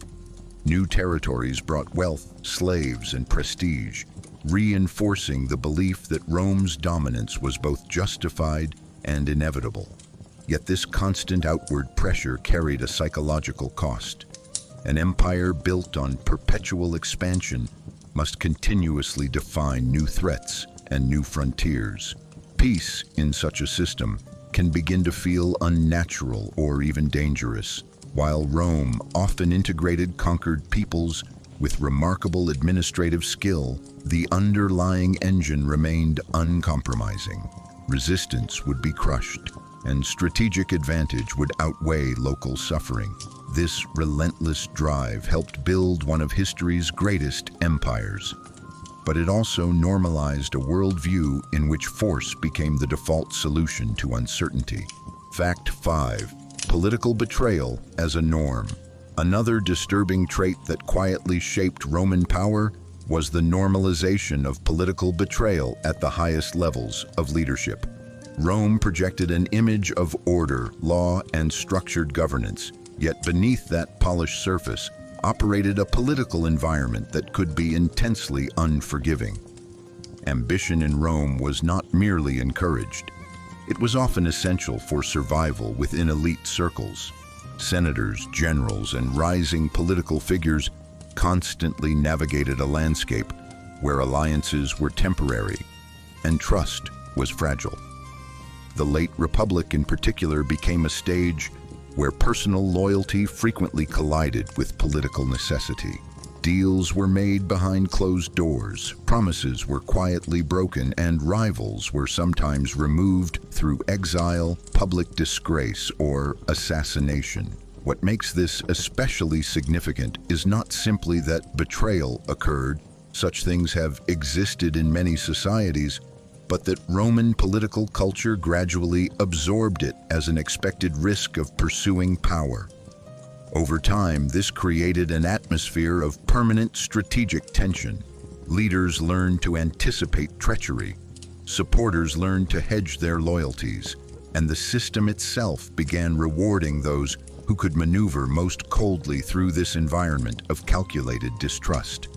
New territories brought wealth, slaves, and prestige, reinforcing the belief that Rome's dominance was both justified and inevitable. Yet this constant outward pressure carried a psychological cost. An empire built on perpetual expansion must continuously define new threats and new frontiers. Peace in such a system can begin to feel unnatural or even dangerous. While Rome often integrated conquered peoples with remarkable administrative skill, the underlying engine remained uncompromising. Resistance would be crushed, and strategic advantage would outweigh local suffering. This relentless drive helped build one of history's greatest empires. But it also normalized a worldview in which force became the default solution to uncertainty. Fact 5. Political betrayal as a norm. Another disturbing trait that quietly shaped Roman power was the normalization of political betrayal at the highest levels of leadership. Rome projected an image of order, law, and structured governance, yet beneath that polished surface operated a political environment that could be intensely unforgiving. Ambition in Rome was not merely encouraged. It was often essential for survival within elite circles. Senators, generals, and rising political figures constantly navigated a landscape where alliances were temporary and trust was fragile. The late Republic in particular became a stage where personal loyalty frequently collided with political necessity. Deals were made behind closed doors, promises were quietly broken, and rivals were sometimes removed through exile, public disgrace, or assassination. What makes this especially significant is not simply that betrayal occurred, such things have existed in many societies, but that Roman political culture gradually absorbed it as an expected risk of pursuing power. Over time, this created an atmosphere of permanent strategic tension. Leaders learned to anticipate treachery, supporters learned to hedge their loyalties, and the system itself began rewarding those who could maneuver most coldly through this environment of calculated distrust.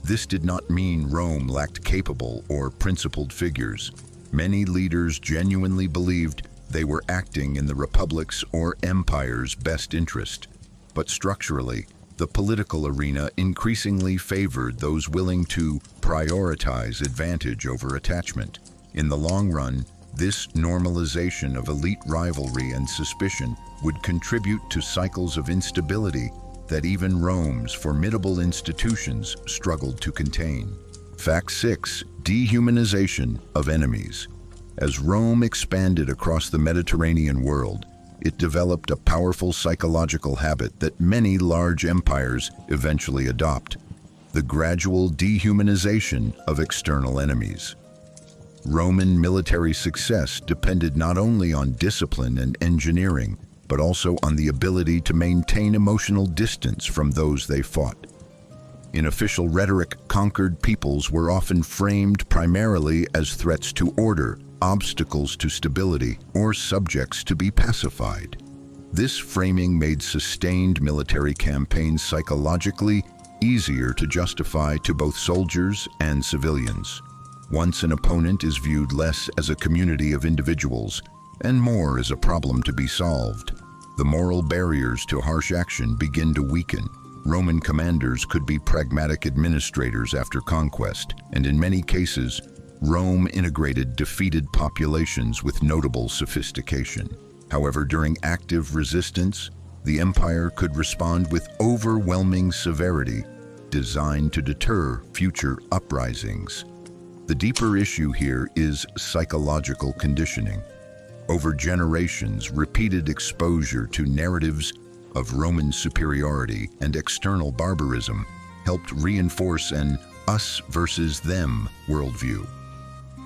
This did not mean Rome lacked capable or principled figures. Many leaders genuinely believed they were acting in the republic's or empire's best interest. But structurally, the political arena increasingly favored those willing to prioritize advantage over attachment. In the long run, this normalization of elite rivalry and suspicion would contribute to cycles of instability that even Rome's formidable institutions struggled to contain. Fact 6. Dehumanization of enemies. As Rome expanded across the Mediterranean world, it developed a powerful psychological habit that many large empires eventually adopt: the gradual dehumanization of external enemies. Roman military success depended not only on discipline and engineering, but also on the ability to maintain emotional distance from those they fought. In official rhetoric, conquered peoples were often framed primarily as threats to order, obstacles to stability, or subjects to be pacified. This framing made sustained military campaigns psychologically easier to justify to both soldiers and civilians. Once an opponent is viewed less as a community of individuals and more as a problem to be solved, the moral barriers to harsh action begin to weaken. Roman commanders could be pragmatic administrators after conquest, and in many cases, Rome integrated defeated populations with notable sophistication. However, during active resistance, the empire could respond with overwhelming severity, designed to deter future uprisings. The deeper issue here is psychological conditioning. Over generations, repeated exposure to narratives of Roman superiority and external barbarism helped reinforce an us versus them worldview.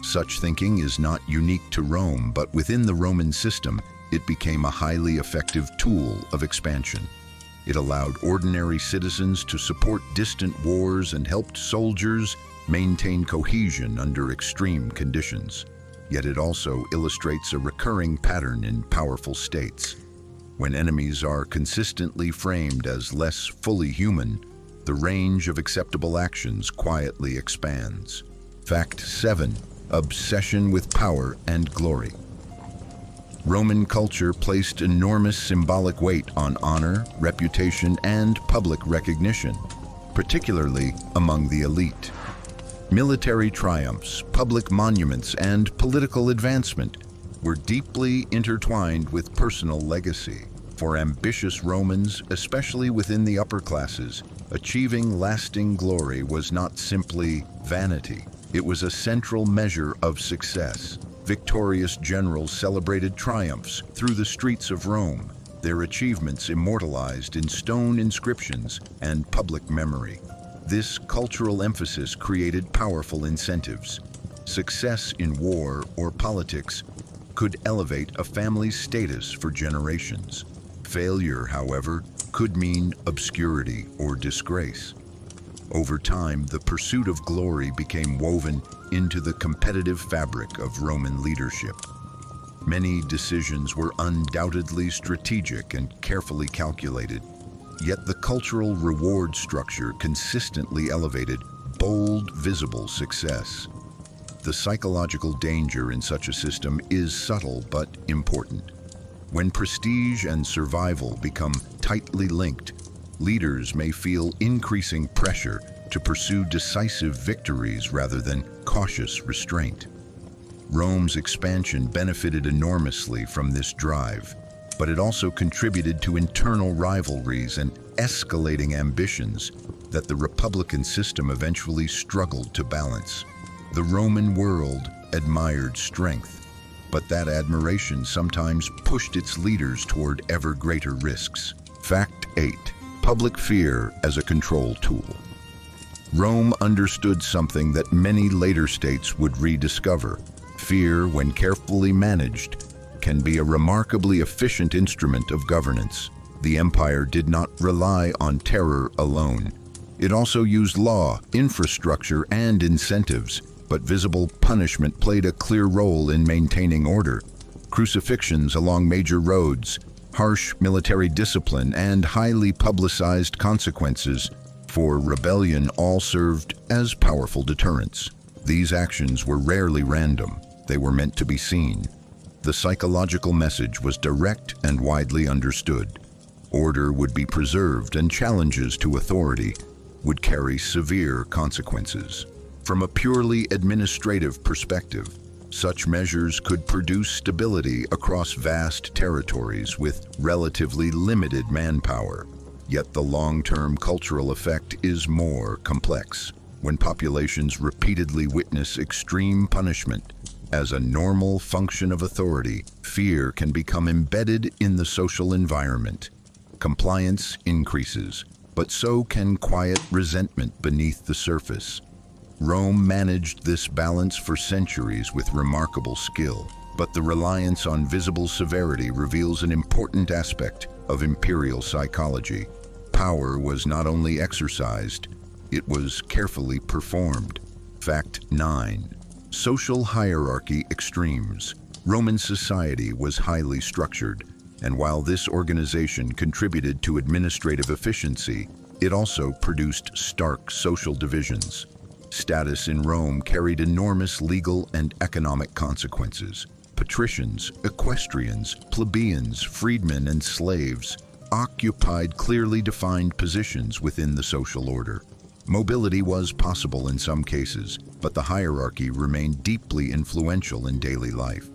Such thinking is not unique to Rome, but within the Roman system, it became a highly effective tool of expansion. It allowed ordinary citizens to support distant wars and helped soldiers maintain cohesion under extreme conditions. Yet it also illustrates a recurring pattern in powerful states. When enemies are consistently framed as less fully human, the range of acceptable actions quietly expands. Fact 7. Obsession with power and glory. Roman culture placed enormous symbolic weight on honor, reputation, and public recognition, particularly among the elite. Military triumphs, public monuments, and political advancement were deeply intertwined with personal legacy. For ambitious Romans, especially within the upper classes, achieving lasting glory was not simply vanity. It was a central measure of success. Victorious generals celebrated triumphs through the streets of Rome, their achievements immortalized in stone inscriptions and public memory. This cultural emphasis created powerful incentives. Success in war or politics could elevate a family's status for generations. Failure, however, could mean obscurity or disgrace. Over time, the pursuit of glory became woven into the competitive fabric of Roman leadership. Many decisions were undoubtedly strategic and carefully calculated, yet the cultural reward structure consistently elevated bold, visible success. The psychological danger in such a system is subtle but important. When prestige and survival become tightly linked, leaders may feel increasing pressure to pursue decisive victories rather than cautious restraint. Rome's expansion benefited enormously from this drive, but it also contributed to internal rivalries and escalating ambitions that the Republican system eventually struggled to balance. The Roman world admired strength, but that admiration sometimes pushed its leaders toward ever greater risks. Fact 8. Public fear as a control tool. Rome understood something that many later states would rediscover. Fear, when carefully managed, can be a remarkably efficient instrument of governance. The empire did not rely on terror alone. It also used law, infrastructure, and incentives, but visible punishment played a clear role in maintaining order. Crucifixions along major roads, harsh military discipline, and highly publicized consequences for rebellion all served as powerful deterrents. These actions were rarely random. They were meant to be seen. The psychological message was direct and widely understood. Order would be preserved, and challenges to authority would carry severe consequences. From a purely administrative perspective, such measures could produce stability across vast territories with relatively limited manpower. Yet the long-term cultural effect is more complex. When populations repeatedly witness extreme punishment as a normal function of authority, fear can become embedded in the social environment. Compliance increases, but so can quiet resentment beneath the surface. Rome managed this balance for centuries with remarkable skill, but the reliance on visible severity reveals an important aspect of imperial psychology. Power was not only exercised, it was carefully performed. Fact 9. Social hierarchy extremes. Roman society was highly structured, and while this organization contributed to administrative efficiency, it also produced stark social divisions. Status in Rome carried enormous legal and economic consequences. Patricians, equestrians, plebeians, freedmen, and slaves occupied clearly defined positions within the social order. Mobility was possible in some cases, but the hierarchy remained deeply influential in daily life.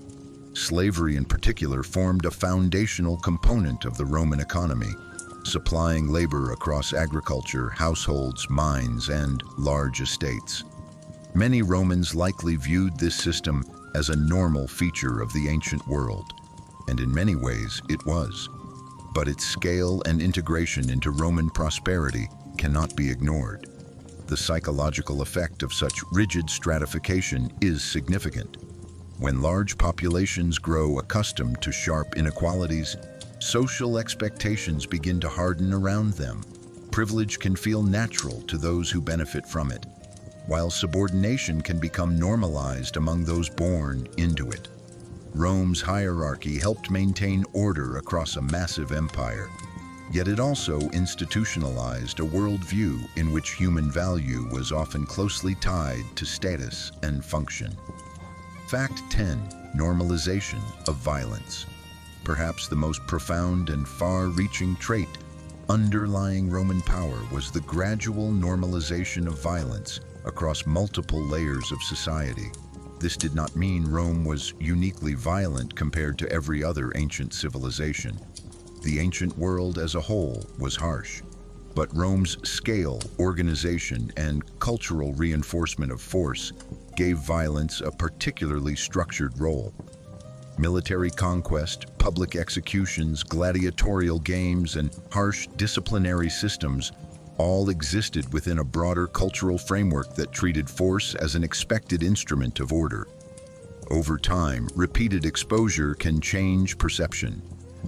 Slavery in particular formed a foundational component of the Roman economy, supplying labor across agriculture, households, mines, and large estates. Many Romans likely viewed this system as a normal feature of the ancient world, and in many ways it was. But its scale and integration into Roman prosperity cannot be ignored. the psychological effect of such rigid stratification is significant. When large populations grow accustomed to sharp inequalities, social expectations begin to harden around them. Privilege can feel natural to those who benefit from it, while subordination can become normalized among those born into it. Rome's hierarchy helped maintain order across a massive empire, yet it also institutionalized a worldview in which human value was often closely tied to status and function. Fact 10. Normalization of violence. Perhaps the most profound and far-reaching trait underlying Roman power was the gradual normalization of violence across multiple layers of society. This did not mean Rome was uniquely violent compared to every other ancient civilization. The ancient world as a whole was harsh, but Rome's scale, organization, and cultural reinforcement of force gave violence a particularly structured role. Military conquest, public executions, gladiatorial games, and harsh disciplinary systems all existed within a broader cultural framework that treated force as an expected instrument of order. Over time, repeated exposure can change perception.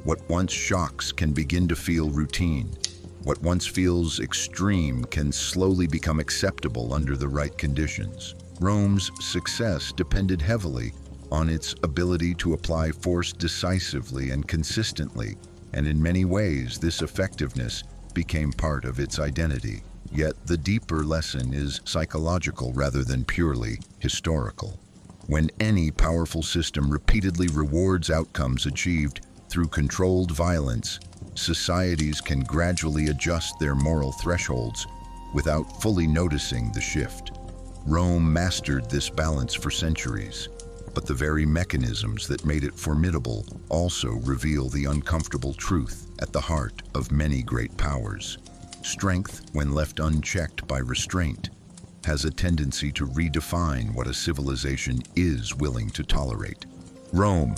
What once shocks can begin to feel routine. What once feels extreme can slowly become acceptable under the right conditions. Rome's success depended heavily on its ability to apply force decisively and consistently, and in many ways this effectiveness became part of its identity. Yet the deeper lesson is psychological rather than purely historical. When any powerful system repeatedly rewards outcomes achieved through controlled violence, societies can gradually adjust their moral thresholds without fully noticing the shift. Rome mastered this balance for centuries, but the very mechanisms that made it formidable also reveal the uncomfortable truth at the heart of many great powers. Strength, when left unchecked by restraint, has a tendency to redefine what a civilization is willing to tolerate. Rome,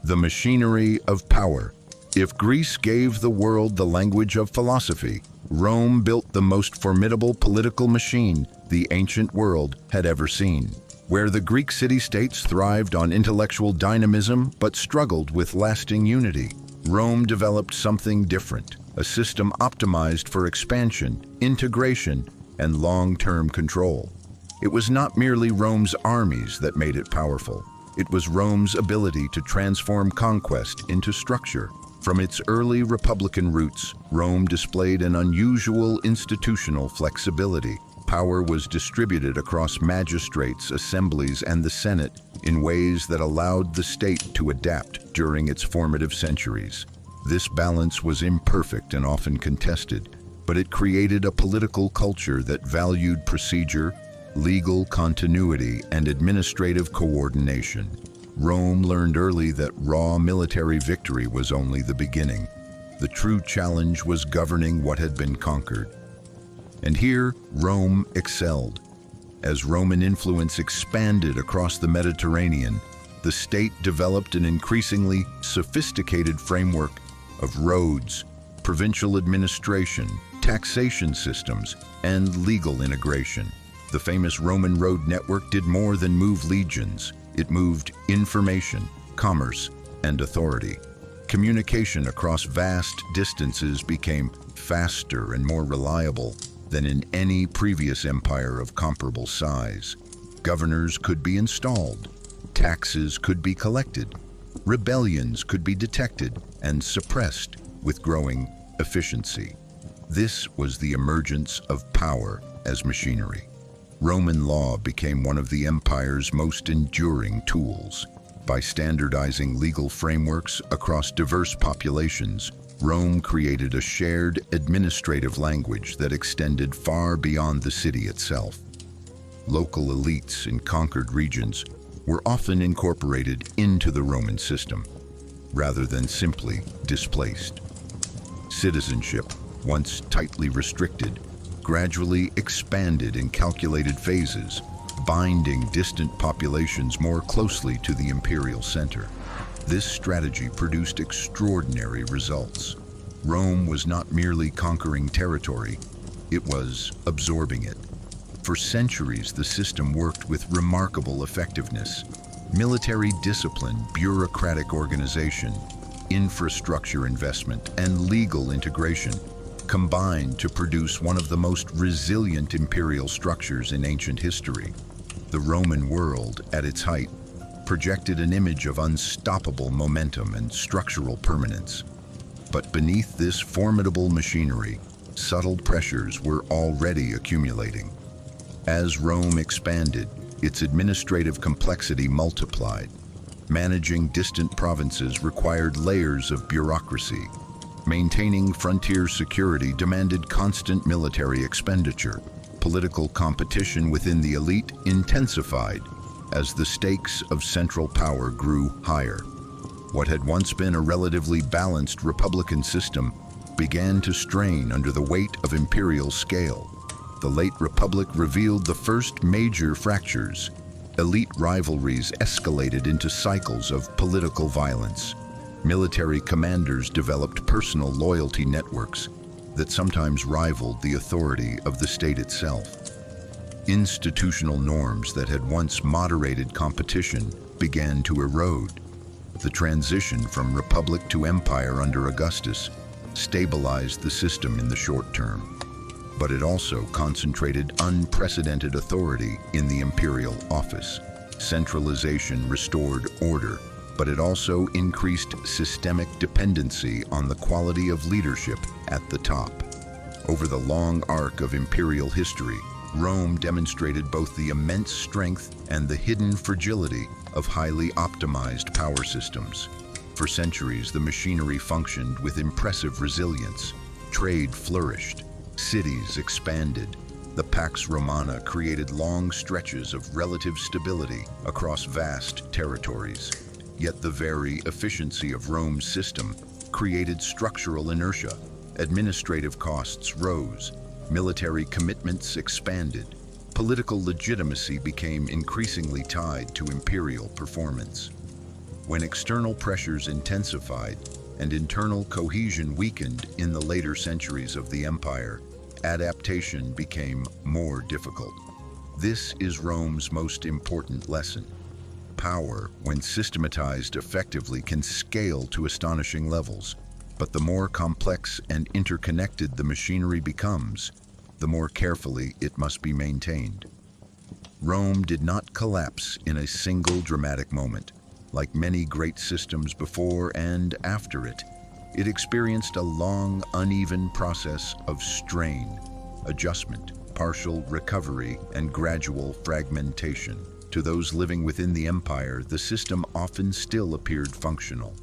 the machinery of power. If Greece gave the world the language of philosophy, Rome built the most formidable political machine the ancient world had ever seen. Where the Greek city-states thrived on intellectual dynamism but struggled with lasting unity, Rome developed something different, a system optimized for expansion, integration, and long-term control. It was not merely Rome's armies that made it powerful. It was Rome's ability to transform conquest into structure. From its early republican roots, Rome displayed an unusual institutional flexibility. Power was distributed across magistrates, assemblies, and the Senate in ways that allowed the state to adapt during its formative centuries. This balance was imperfect and often contested, but it created a political culture that valued procedure, legal continuity, and administrative coordination. Rome learned early that raw military victory was only the beginning. The true challenge was governing what had been conquered. And here, Rome excelled. As Roman influence expanded across the Mediterranean, the state developed an increasingly sophisticated framework of roads, provincial administration, taxation systems, and legal integration. The famous Roman road network did more than move legions. It moved information, commerce, and authority. Communication across vast distances became faster and more reliable than in any previous empire of comparable size. Governors could be installed, taxes could be collected, rebellions could be detected and suppressed with growing efficiency. This was the emergence of power as machinery. Roman law became one of the empire's most enduring tools. By standardizing legal frameworks across diverse populations, Rome created a shared administrative language that extended far beyond the city itself. Local elites in conquered regions were often incorporated into the Roman system, rather than simply displaced. Citizenship, once tightly restricted, gradually expanded in calculated phases, binding distant populations more closely to the imperial center. This strategy produced extraordinary results. Rome was not merely conquering territory, it was absorbing it. For centuries, the system worked with remarkable effectiveness. Military discipline, bureaucratic organization, infrastructure investment, and legal integration combined to produce one of the most resilient imperial structures in ancient history. The Roman world, at its height, projected an image of unstoppable momentum and structural permanence. But beneath this formidable machinery, subtle pressures were already accumulating. As Rome expanded, its administrative complexity multiplied. Managing distant provinces required layers of bureaucracy. Maintaining frontier security demanded constant military expenditure. Political competition within the elite intensified as the stakes of central power grew higher. What had once been a relatively balanced republican system began to strain under the weight of imperial scale. The late Republic revealed the first major fractures. Elite rivalries escalated into cycles of political violence. Military commanders developed personal loyalty networks that sometimes rivaled the authority of the state itself. Institutional norms that had once moderated competition began to erode. The transition from republic to empire under Augustus stabilized the system in the short term, but it also concentrated unprecedented authority in the imperial office. Centralization restored order, but it also increased systemic dependency on the quality of leadership at the top. Over the long arc of imperial history, Rome demonstrated both the immense strength and the hidden fragility of highly optimized power systems. For centuries, the machinery functioned with impressive resilience. Trade flourished, cities expanded. The Pax Romana created long stretches of relative stability across vast territories. Yet the very efficiency of Rome's system created structural inertia. Administrative costs rose, military commitments expanded, political legitimacy became increasingly tied to imperial performance. When external pressures intensified and internal cohesion weakened in the later centuries of the empire, adaptation became more difficult. This is Rome's most important lesson. Power, when systematized effectively, can scale to astonishing levels, but the more complex and interconnected the machinery becomes, the more carefully it must be maintained. Rome did not collapse in a single dramatic moment. Like many great systems before and after it, it experienced a long, uneven process of strain, adjustment, partial recovery, and gradual fragmentation. To those living within the empire, the system often still appeared functional,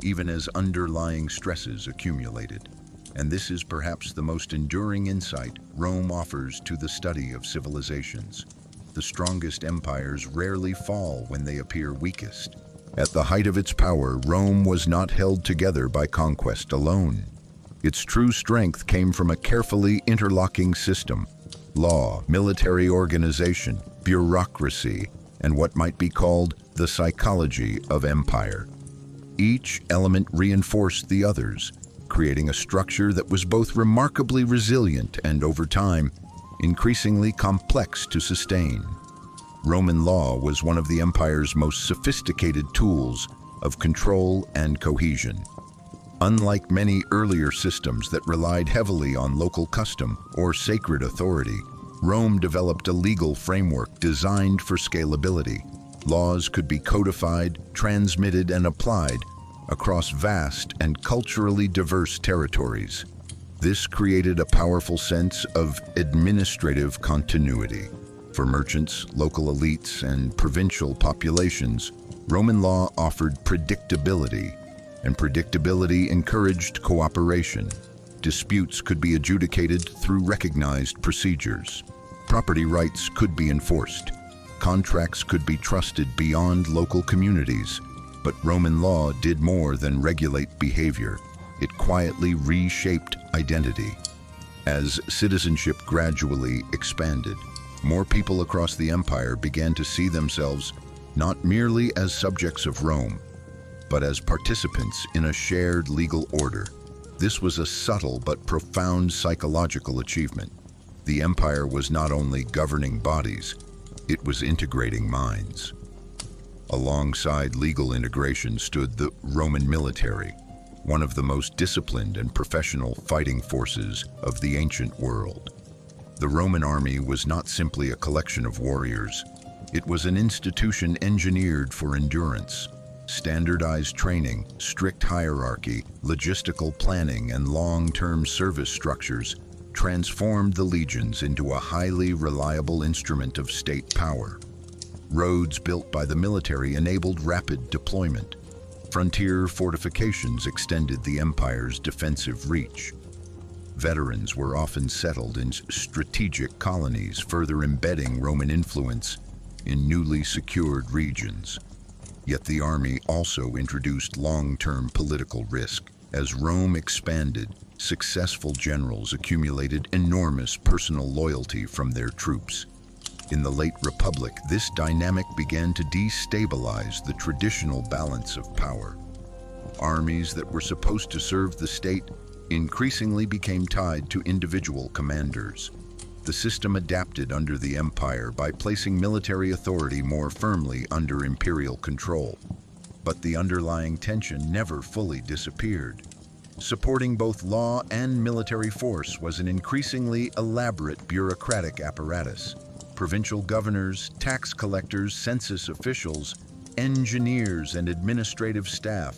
even as underlying stresses accumulated. And this is perhaps the most enduring insight Rome offers to the study of civilizations. The strongest empires rarely fall when they appear weakest. At the height of its power, Rome was not held together by conquest alone. Its true strength came from a carefully interlocking system: law, military organization, bureaucracy, and what might be called the psychology of empire. Each element reinforced the others, creating a structure that was both remarkably resilient and, over time, increasingly complex to sustain. Roman law was one of the empire's most sophisticated tools of control and cohesion. Unlike many earlier systems that relied heavily on local custom or sacred authority, Rome developed a legal framework designed for scalability. Laws could be codified, transmitted, and applied across vast and culturally diverse territories. This created a powerful sense of administrative continuity. For merchants, local elites, and provincial populations, Roman law offered predictability, and predictability encouraged cooperation. Disputes could be adjudicated through recognized procedures. Property rights could be enforced. Contracts could be trusted beyond local communities. But Roman law did more than regulate behavior. It quietly reshaped identity. As citizenship gradually expanded, more people across the empire began to see themselves not merely as subjects of Rome, but as participants in a shared legal order. This was a subtle but profound psychological achievement. The empire was not only governing bodies, it was integrating minds. Alongside legal integration stood the Roman military, one of the most disciplined and professional fighting forces of the ancient world. The Roman army was not simply a collection of warriors. It was an institution engineered for endurance. Standardized training, strict hierarchy, logistical planning, and long-term service structures transformed the legions into a highly reliable instrument of state power. Roads built by the military enabled rapid deployment. Frontier fortifications extended the empire's defensive reach. Veterans were often settled in strategic colonies, further embedding Roman influence in newly secured regions. Yet the army also introduced long-term political risk. As Rome expanded, successful generals accumulated enormous personal loyalty from their troops. In the late Republic, this dynamic began to destabilize the traditional balance of power. Armies that were supposed to serve the state increasingly became tied to individual commanders. The system adapted under the empire by placing military authority more firmly under imperial control. But the underlying tension never fully disappeared. Supporting both law and military force was an increasingly elaborate bureaucratic apparatus. Provincial governors, tax collectors, census officials, engineers, and administrative staff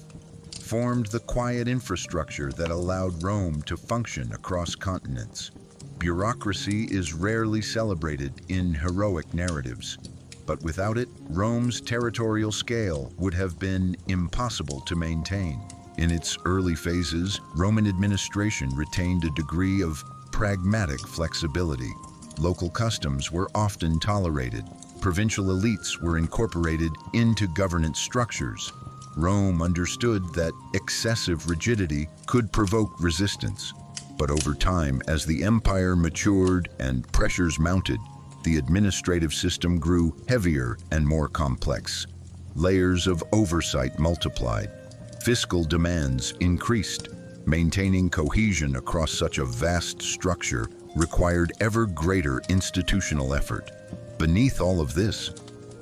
formed the quiet infrastructure that allowed Rome to function across continents. Bureaucracy is rarely celebrated in heroic narratives, but without it, Rome's territorial scale would have been impossible to maintain. In its early phases, Roman administration retained a degree of pragmatic flexibility. Local customs were often tolerated. Provincial elites were incorporated into governance structures. Rome understood that excessive rigidity could provoke resistance. But over time, as the empire matured and pressures mounted, the administrative system grew heavier and more complex. Layers of oversight multiplied. Fiscal demands increased. Maintaining cohesion across such a vast structure required ever greater institutional effort. Beneath all of this,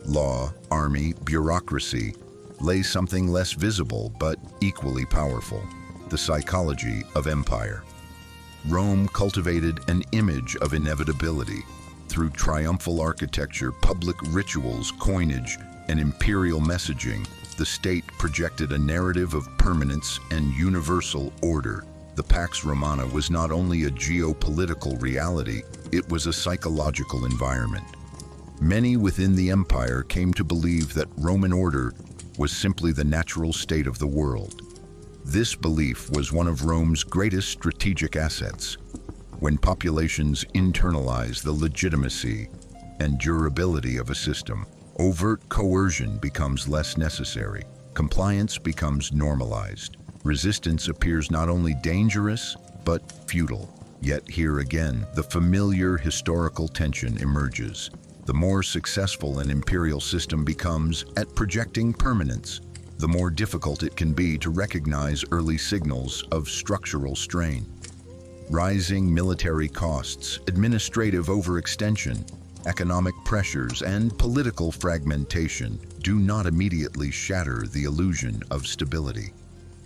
law, army, bureaucracy, lay something less visible but equally powerful: the psychology of empire. Rome cultivated an image of inevitability. Through triumphal architecture, public rituals, coinage, and imperial messaging, the state projected a narrative of permanence and universal order. The Pax Romana was not only a geopolitical reality, it was a psychological environment. Many within the empire came to believe that Roman order was simply the natural state of the world. This belief was one of Rome's greatest strategic assets. When populations internalize the legitimacy and durability of a system, overt coercion becomes less necessary. Compliance becomes normalized. Resistance appears not only dangerous, but futile. Yet here again, the familiar historical tension emerges. The more successful an imperial system becomes at projecting permanence, the more difficult it can be to recognize early signals of structural strain. Rising military costs, administrative overextension, economic pressures, and political fragmentation do not immediately shatter the illusion of stability.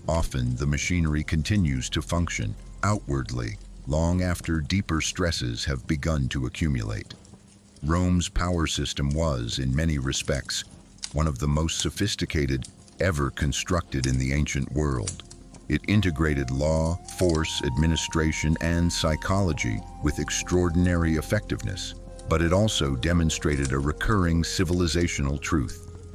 Often, the machinery continues to function outwardly long after deeper stresses have begun to accumulate. Rome's power system was, in many respects, one of the most sophisticated ever constructed in the ancient world. It integrated law, force, administration, and psychology with extraordinary effectiveness, but it also demonstrated a recurring civilizational truth.